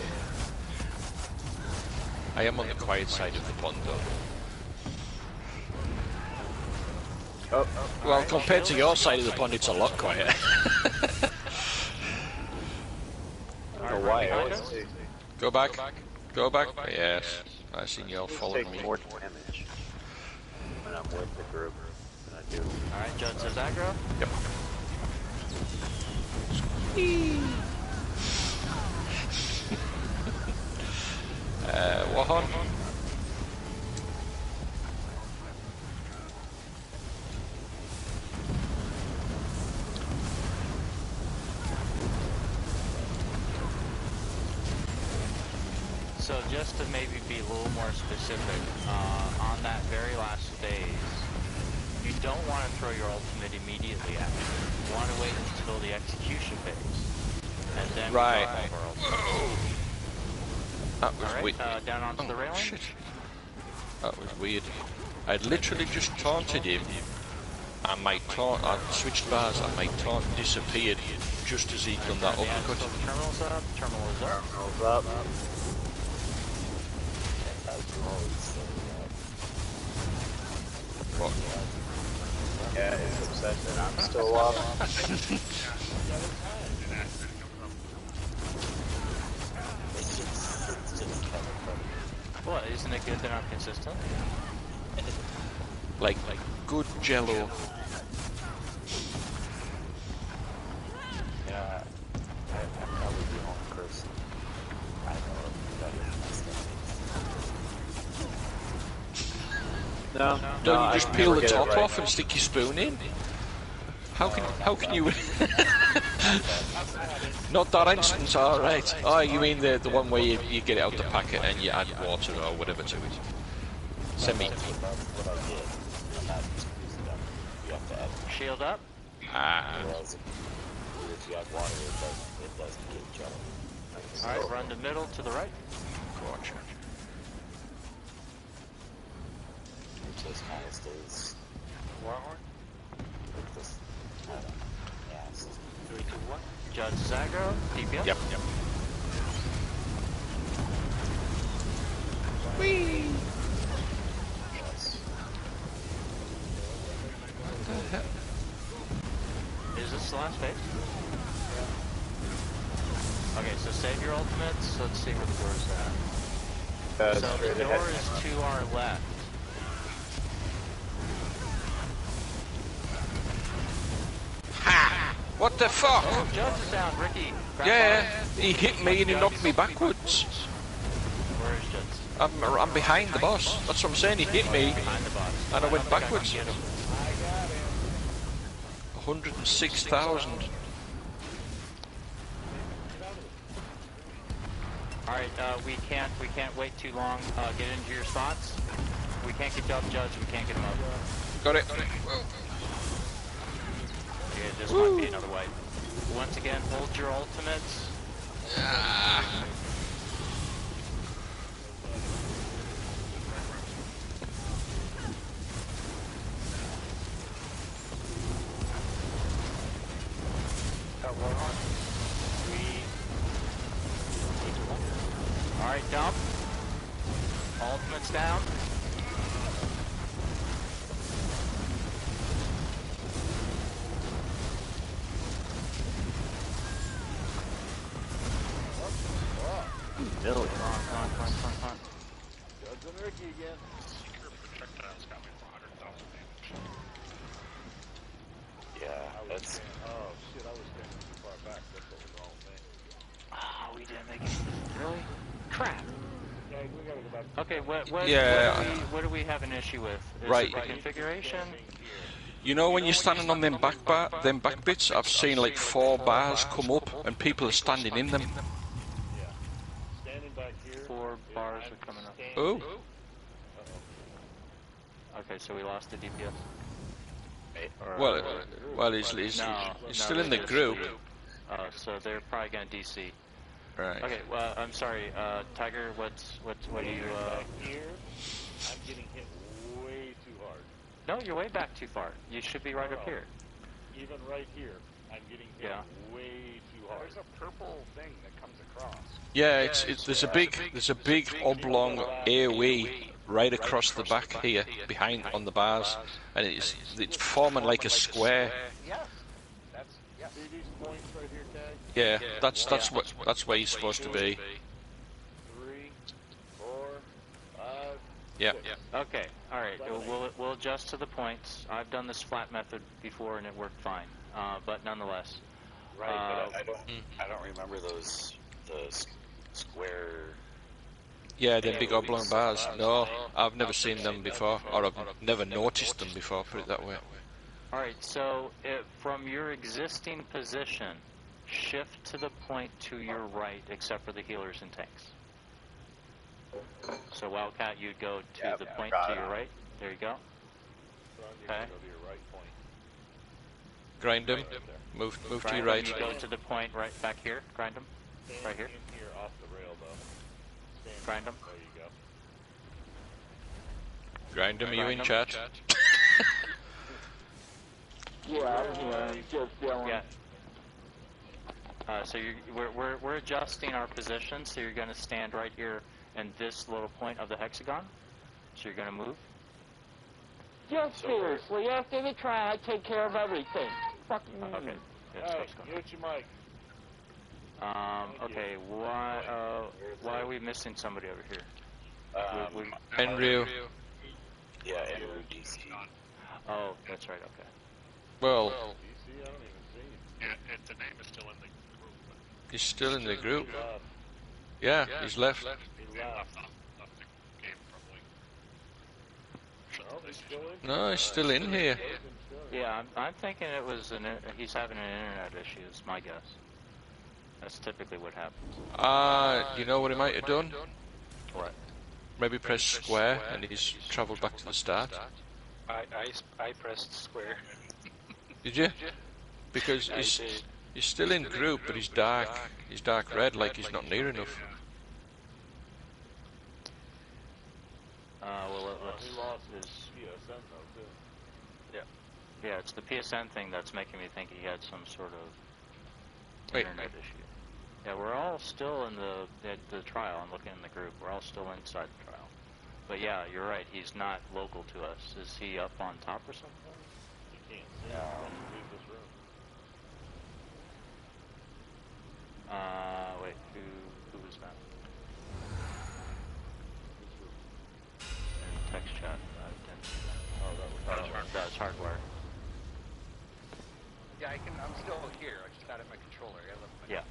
I am on the quiet side of the pond, though. Oh, Well, compared to your side of the pond, it's a lot quieter. I don't know why. I always say Go back. Go back. Yes, I seen you all following take me. more damage when I'm with the group than I do. Alright, Judd says aggro. Yep. Wahon. So just to maybe be a little more specific, on that very last phase, you don't want to throw your ultimate immediately at it. You want to wait until the execution phase, and then Right. we drop our ultimate. That was Alright, weird. down onto the railing. Shit. That was weird. I'd literally just taunted him, and my taunt, I switched bars, and my taunt disappeared just as he'd done that Yeah, uppercut. so the terminal's up. Terminal is up. Terminal's up. What? Yeah, it's upset that I'm still up. What, isn't it good that I'm consistent? Like good jello. Yeah, I'm probably the only person I know that is messed up. No, Don't no, you just I peel never the get it top right. off and stick your spoon in? How can you? Not that instance, alright. Oh, you mean the one where you get it out the packet and you add water or whatever to it? Semi. Shield up. Ah. If you add water, it doesn't get jello. Alright, run to middle to the right. Gotcha. It just kind of stays. Warhorn, Like this. I don't know. Yeah, it's just 3, 2, 1. Judge Zagro, DPS. Yep. Whee! Is this the last phase? Okay, so save your ultimates. Let's see where the door's at. So the Straight door ahead. is to our left. Ha! What the fuck? Oh, Judge is down. Ricky. grab Yeah, on. he hit me and he knocked me backwards. Where is Judge? I'm behind the boss. That's what I'm saying. He hit me Behind the boss. and I went don't think backwards. can get him. 106,000. Alright, we can't wait too long. Get into your spots. We can't get up, Judge. We can't get them up. Got it. Yeah, this might be another wipe. Once again, hold your ultimates. Alright, dump. Ultimates down. Billy. Come on. Judge and Ricky again. Secret projectiles got me for 100,000 damage. Yeah, that's... Oh shit, I was standing too far back. That's what was wrong with me. Oh, we didn't make it. Really? Crap. Yeah, we gotta go back. Okay, what do we have an issue with? Is Right. it the configuration? You know when you're standing on them back bits, I've seen like 4 bars come up and people are standing in them. Yeah. Standing back here. 4 bars are coming up. Oh. Okay, so we lost the DPS. Well, he's still in the group. So they're probably gonna DC. Right. Okay, well, I'm sorry, Tiger, what do you, Back here, I'm getting hit way too hard. No, you're way back too far. You should be right up here. Even right here, I'm getting hit way too hard. There's a purple thing that comes across. Yeah, there's a big oblong AOE right across the back here, behind on the bars, and it's forming like a square. Yes. See these points right here, Tag? Yeah, that's where you're supposed to be. 3, 4, 5. Yeah. Okay, alright, we'll adjust to the points. I've done this flat method before and it worked fine, but nonetheless. Right, but I don't remember the square... Yeah, them big oblong bars. No, I've never seen them before, or I've never noticed them before, put it that way. Alright, so from your existing position, shift to the point to your right, except for the healers and tanks. So Wildcat, you'd go to the point to your right. There you go. Okay. Go to your right point. Grind them. Move to your right. You go to the point right back here. Grind them. Right here. In here off the rail, though. Grind them. There you go. Grind them. Are you in chat? Yeah, I'm here. Just yelling. Yeah. So we're adjusting our position. So you're going to stand right here in this little point of the hexagon. So you're going to move. Just seriously, after the trial, I take care of everything. Fucking. Okay. Hey, mute your mic. Okay. Why are we missing somebody over here? Enryu. Yeah, Enryu DC. Oh, that's right. Okay. Well, DC, I don't even see him. Yeah, the name is still in the group. he's still in the group. Left. Yeah, he's left. He left. Left the game probably. Oh, he's still in? No, he's still in here. Yeah, I'm thinking it was he's having an internet issue. Is my guess. That's typically what happens. You know what he might have done? What? Maybe press square and he's travelled back to the start. I pressed square. Did you? Because he's still in group, but he's dark. He's dark red, like he's not near enough. Well, He lost his PSN, though, too. yeah, it's the PSN thing that's making me think he had some sort of Wait. internet issue. Yeah, we're all still in the trial. I'm looking in the group. We're all still inside the trial. But yeah, you're right. He's not local to us. Is he up on top or something? You can't see him. Leave this room. Wait, who was that? Text chat. I didn't see that. Oh, that was hardware. Yeah, I'm still here. I just got it in my controller. I left my Okay.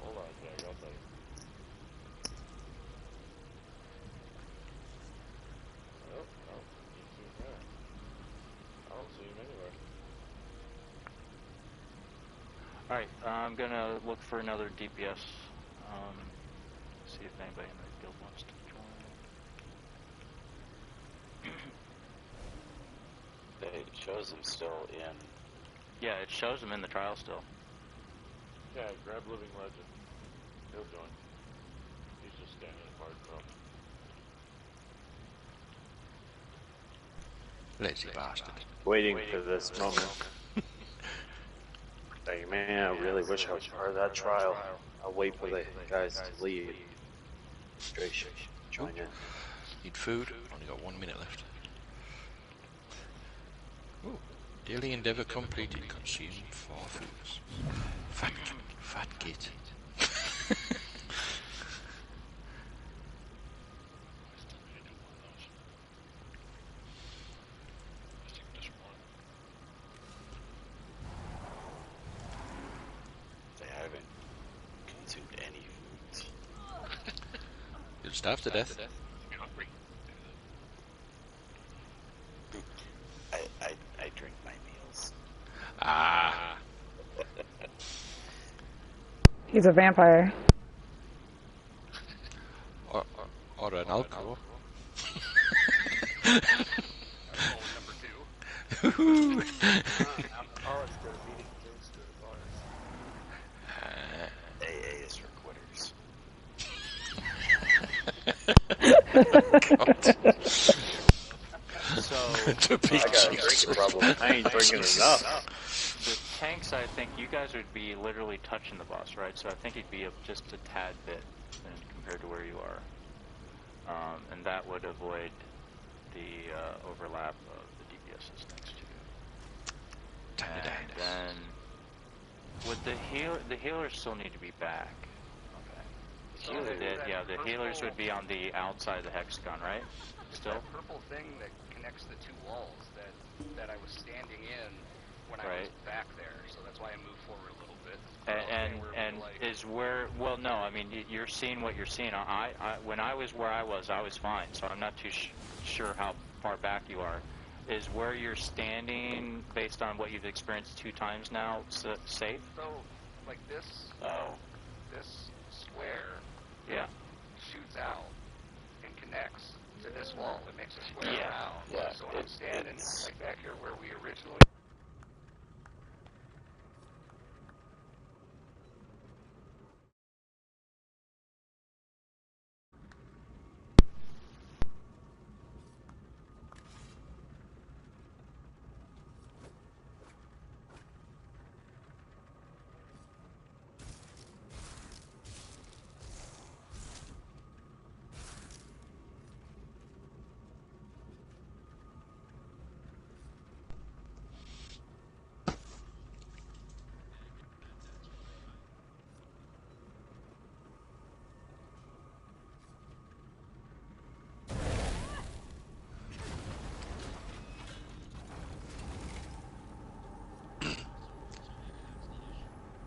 Hold on, Jack. I'll tell you. Oh, can't see him there. I don't see him anywhere. Alright, I'm gonna look for another DPS. See if anybody in the guild wants to join. It shows him still in. Yeah, it shows him in the trial still. Yeah, grab Living Legend. He'll join. He's just standing apart from. Lazy bastard. Waiting for this moment. Like, man, I really wish I was part of that trial. I'll wait for the guys to leave. Registration. Join in. Need food. Only got 1 minute left. Ooh. Daily endeavor completed. Consume 4 foods. Fat kid. They haven't consumed any foods. You'll starve to death. I drink my meals. Ah. He's a vampire. Or an alcohol. AA is for quitters. So, I got a drinking problem. I ain't drinking enough. the tanks, I think you guys would be literally touching the boss, right? So I think it'd be just a tad bit compared to where you are. And that would avoid the overlap of the DPSs next to you. And then, would the healers still need to be back? Okay. The healers would be on the outside of the hexagon, right? Still? That purple thing that connects the two walls that I was standing in when I was back there, so that's why I moved forward a little bit. And is where, well, no, I mean, you're seeing what you're seeing. When I was where I was fine, so I'm not too sure how far back you are. Is where you're standing, based on what you've experienced 2 times now, safe? So, like this square shoots out and connects to this wall. It makes a square around. Yeah, so I'm standing like back here where we originally.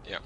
Yep.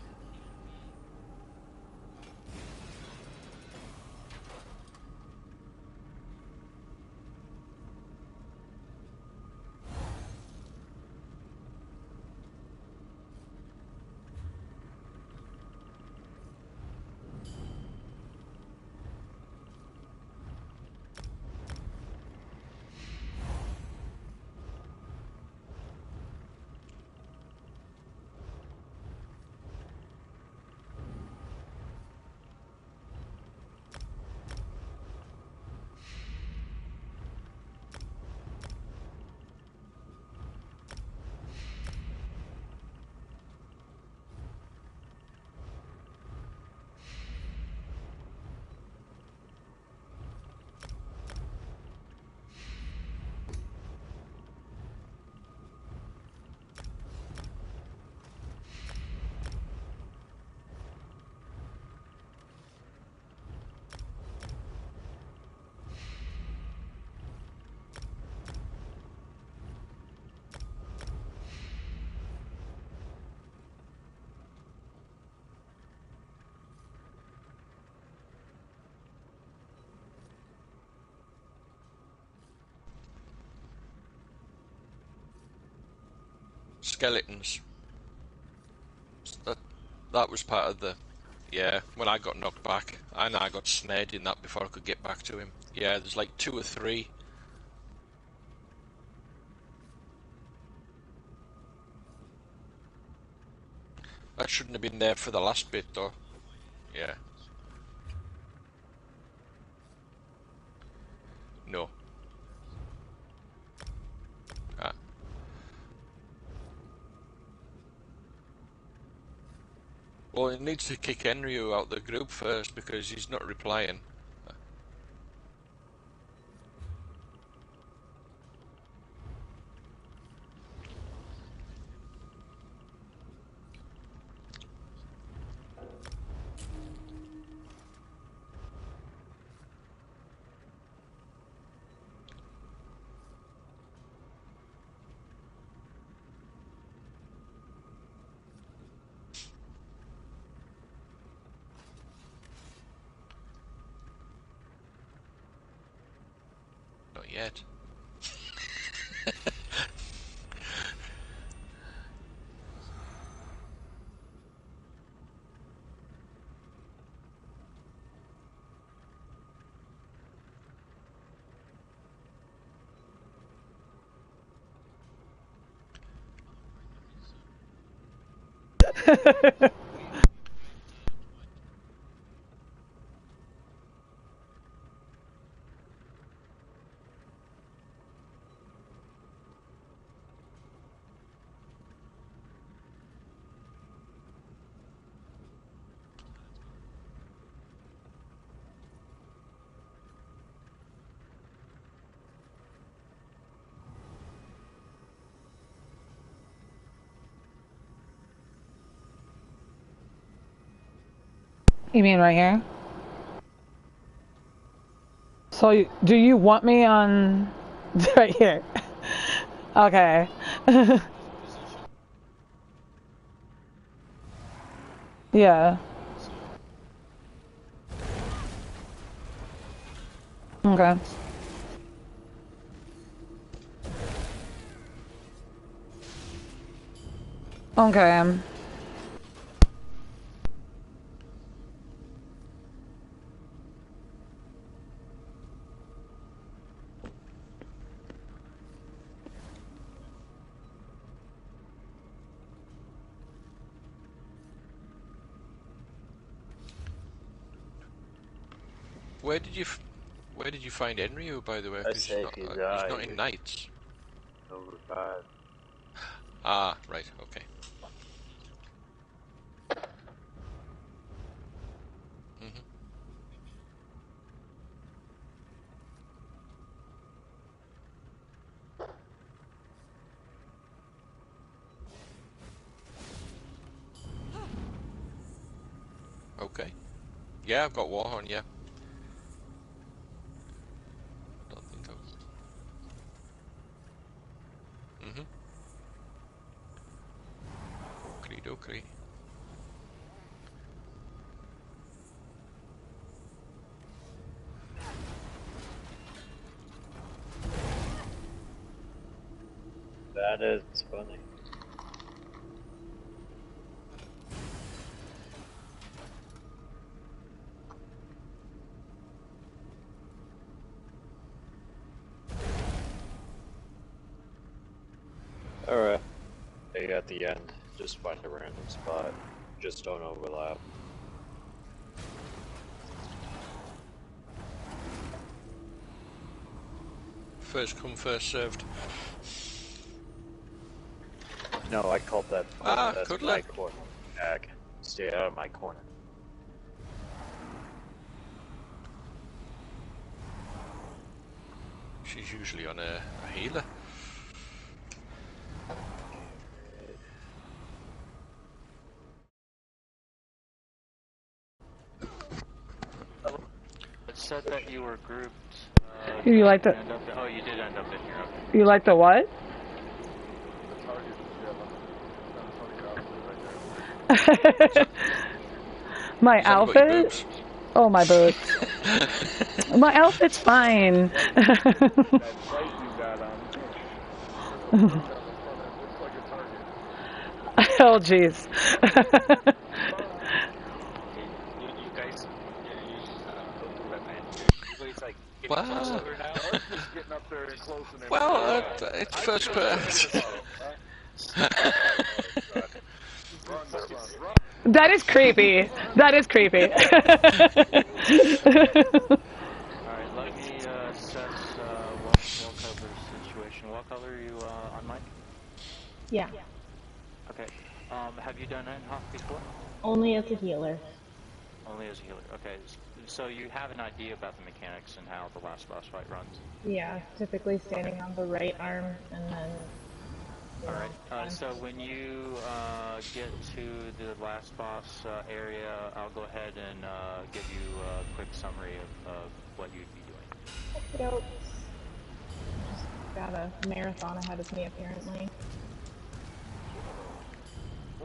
Skeletons. That That was part of the... Yeah, when I got knocked back, and I got snared in that before I could get back to him. Yeah, there's like 2 or 3. That shouldn't have been there for the last bit, though. Yeah. No. Ah. Well, it needs to kick Enryu out the group first because he's not replying. Not yet. You mean right here? So, do you want me on right here? Okay. Yeah. Okay. Okay. Where did you find Enryu, by the way? I 'Cause say he's not in Knights. Over 5. Ah, right, okay. Mm-hmm. Okay. Yeah, I've got Warhorn, yeah. Don't think I've... Mm-hmm. Oakley dokley. That is funny. Alright. They at the end. Just find a random spot. Just don't overlap. First come, first served. No, I called that. That's good my luck. corner. Ag. Stay out of my corner. She's usually on a healer. It said that you were grouped. You like the? Oh, you did end up in here. Okay. You like the what? My outfit? Oh, my boots. My outfit's fine. Oh, jeez. Well, Getting up there and close and well, it's first person. That is creepy. That is creepy. Alright, let me assess Wallcover's situation. Wallcover, are you on mic? Yeah. Okay. Have you done NHF before? Only as a healer. Only as a healer. Okay. So you have an idea about the mechanics and how the last boss fight runs? Yeah, typically standing on the right arm and then... Alright, so when you get to the last boss area, I'll go ahead and give you a quick summary of what you'd be doing. Yep. Just got a marathon ahead of me, apparently.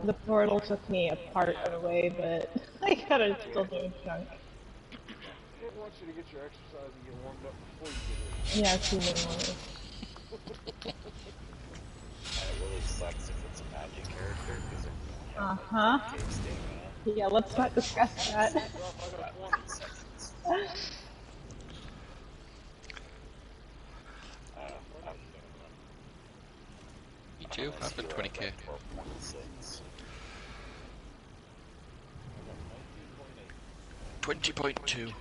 The portal took me a part of the way, but I gotta still do a chunk. It wants you to get your exercise and get warmed up before you get here. Yeah, it's even more. It really sucks if it's a magic character, because Uh-huh. Yeah, let's not discuss that. Me too, I've been 20k. 20.2.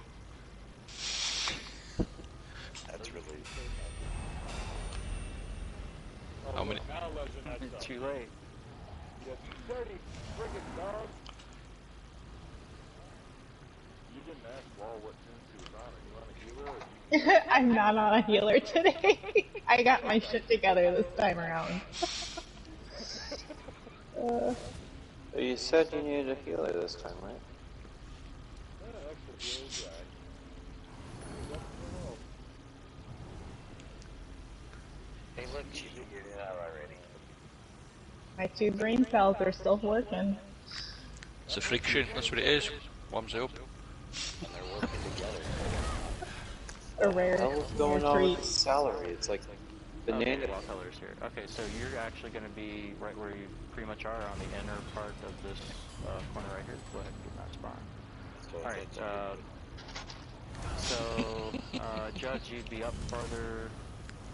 That's really... How many? Too late. You dirty friggin' dog. You didn't ask Wall what since he was on. Are you on a healer? Or I'm not on a healer today. I got my shit together this time around. You said you needed a healer this time, right? Hey look, you figured it out already. My 2 brain cells are still working. It's a friction, that's what it is. Warms it up. And they're working together. A rare, What the hell's going on treat. with his salary? It's like banana. Okay, Wallcolor's here. Okay, so you're actually going to be right where you pretty much are on the inner part of this corner right here. Go ahead and get that spot. Alright, so, Judge, you'd be up farther.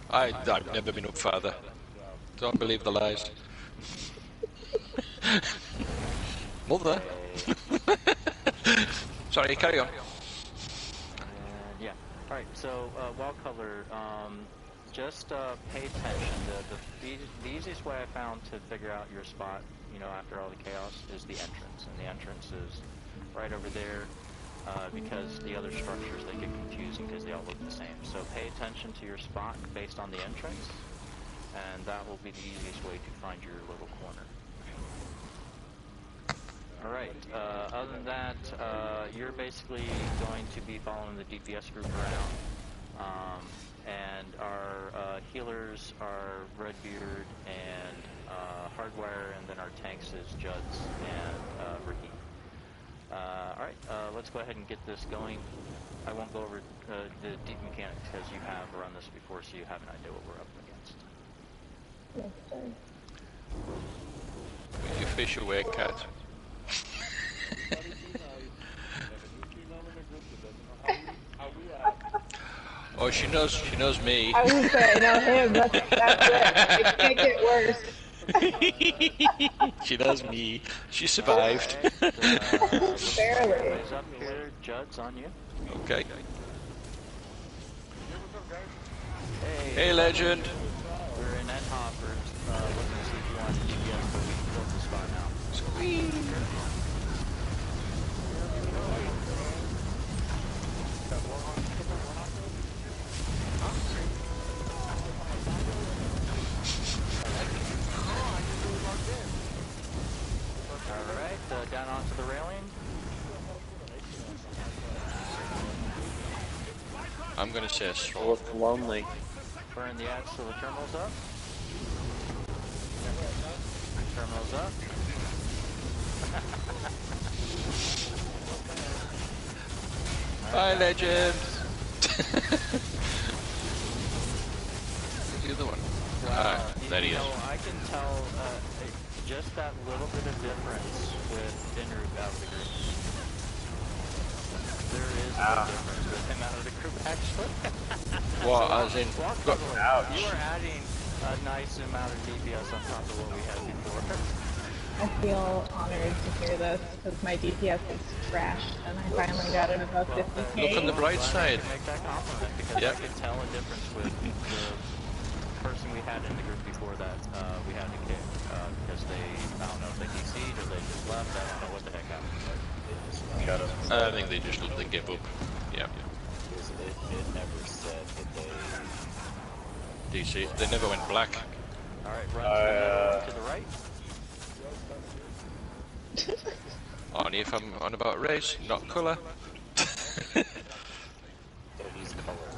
I've never been up farther. Don't believe the lies. Mother. Sorry, carry on. Yeah. Alright, so, Wallcolor, just pay attention. The easiest way I found to figure out your spot, you know, after all the chaos, is the entrance. And the entrance is right over there, because the other structures, they get confusing because they all look the same. So pay attention to your spot based on the entrance, and that will be the easiest way to find your little corner. Alright, other than that, you're basically going to be following the DPS group around, and our healers are Redbeard and Hardwire, and then our tanks is Juds and Ricky. Alright, let's go ahead and get this going. I won't go over the deep mechanics because you have run this before, so you have an idea what we're up against. Put your fish away, cat. Oh, she knows me. I was gonna say, I know him, that's it. It can't get worse. She knows me. She survived. Barely. Everybody's up here. Judd's on you. Okay. Hey, legend. We're in NHF. Looking to see if you want to DPS, but we can build the spot now. Sweet. Alright, down onto the railing. I'm gonna say a stroll. Look lonely. Burn the axe so the terminal's up. Terminal's up. Bye, legend. Where's the other one? Ah, there he is. I can tell just that little bit of difference with Dinru out of the group. there is a difference with him out of the group, actually. What, as in? You are adding a nice amount of DPS on top of what we had before. I feel honored to hear this because my DPS is trashed and I finally got it above 50k. Look on the bright side. Make that compliment because I could tell a difference with the person we had in the group before that we had to kick because they, I don't know if they DC'd or they just left. I don't know what the heck happened. I think they just let them give up. Yeah. It never said that they... DC. They never went black. Alright, run to the right. Only if I'm on about race, not colour. So he's color.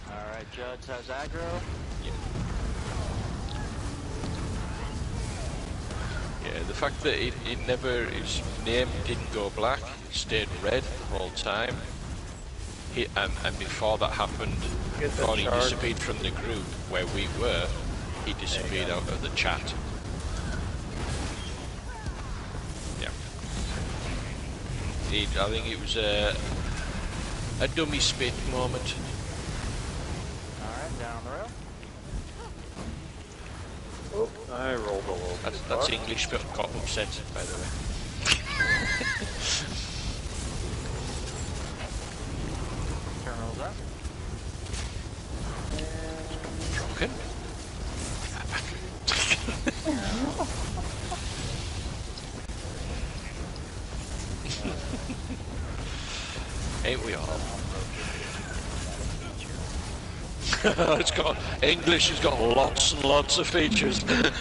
Alright, Judge has aggro. Yeah, the fact that it never, his name didn't go black, it stayed red the whole time. And before that happened, before he disappeared from the group where we were, he disappeared out of the chat. Yeah. I think it was a dummy spit moment. Alright, down the rail. Oh, I rolled a little. That's English, but got upset, by the way. Terminals up. Drunken? Ain't we all? It's got English has got lots and lots of features. That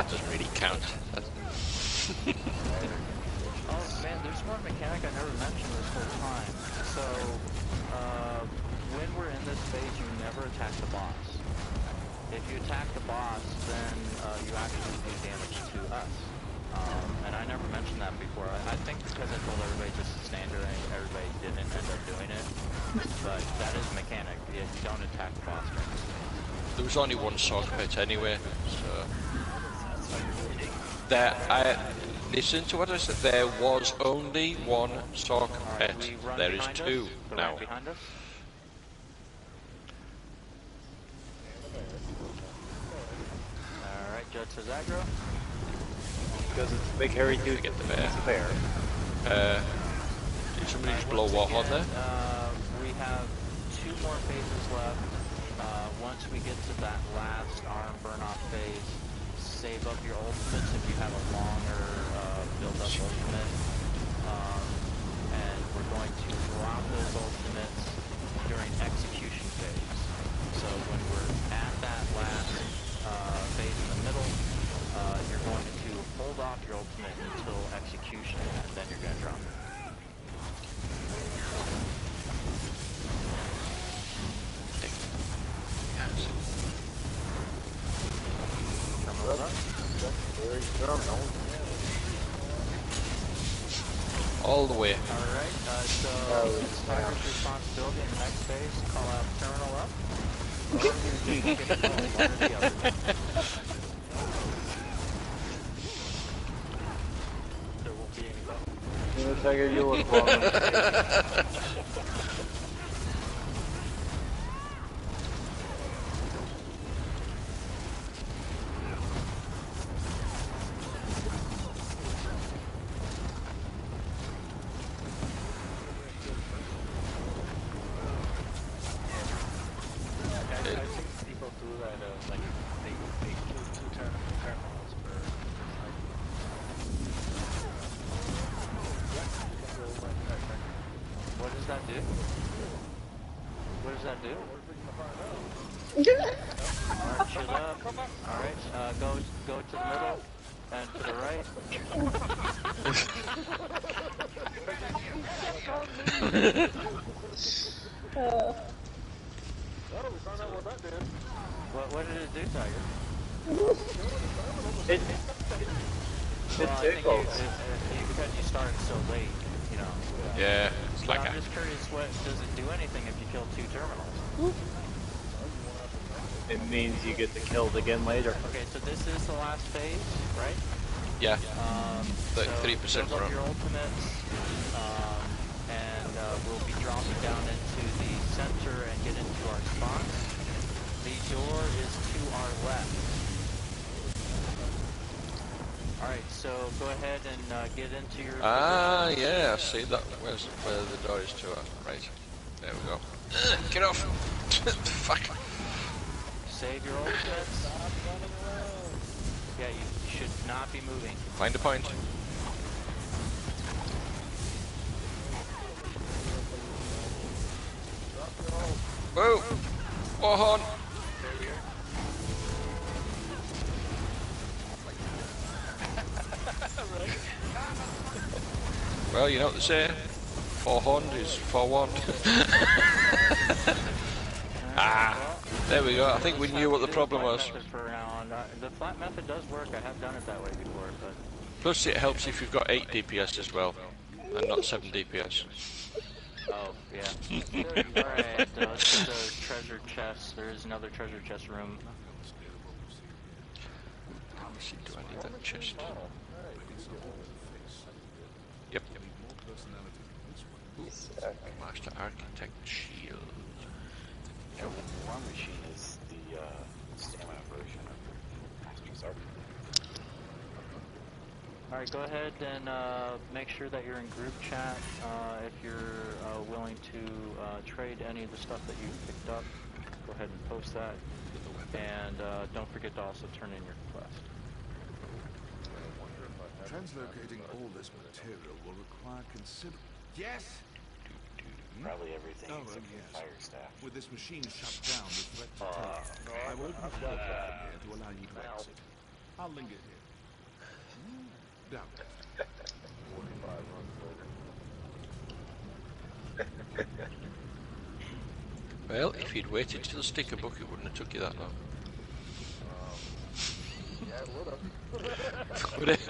doesn't really count. Oh man, there's one mechanic I never mentioned this whole time. So, when we're in this phase, you never attack the boss. If you attack the boss, then you actually do damage to us. And I never mentioned that before. I think because I told everybody just to stand there and everybody didn't end up doing it. But that is a mechanic. You don't attack the boss. There was only one sock pit anyway, so... Listen to what I said, there was only one sock pit. There is two now. Behind us. Alright, Judge says aggro. Because it's a big hairy dude. Get the bear. It's a bear. Did somebody just blow what on there? We have 2 more phases left. Once we get to that last arm burn-off phase, save up your ultimates if you have a longer build-up ultimate. And we're going to drop those ultimates during execution phase. So when we're at that last phase in the middle, you're going to hold off your ultimate until execution, and then you're going to drop it. All the way. Alright, so it's Tiger's responsibility in the next phase, call out terminal up. Or you just get it one or the other. There won't be any left. You know, Tiger, you look wrong. What did it do, Tiger? It tickles. Because you started so late, you know. Yeah, it's like I'm just curious, what does it do anything if you kill 2 terminals? It means you get to kill it again later. Okay, so this is the last phase, right? Yeah. 33% so build up your ultimates, and we'll be dropping down into the center and get into our spots. The door is to our left. Alright, so go ahead and get into your position. Yeah, I see that. Where the door is to her. Right. There we go. Get off! Fuck! Save your ultimates. Yeah, you should not be moving. Find a point. Whoa! Warhorn! Well, you know what they say. Four-horned is forewarned. There we go. I think we knew what the problem was. The flat method does work. I have done it that way before, but... Plus it helps if you've got 8 DPS as well, and not 7 DPS. Oh, yeah. Alright, let's get the treasure chest. There is another treasure chest room. Let me see, do I need that chest? Yep. Master Architect Shield. Yeah, War Machine is the stamina version of Master's Architect. Alright, go ahead and make sure that you're in group chat if you're willing to trade any of the stuff that you picked up. Go ahead and post that. And don't forget to also turn in your quest. Translocating all this material will require considerable... Yes! Probably everything except for fire staff. With this machine shut down, the threat to take, I will open the door here to allow you to exit. I'll linger here. Down. 45 runs later. Well, if you'd waited till the sticker book, it wouldn't have took you that long. Yeah, it would have. Would it?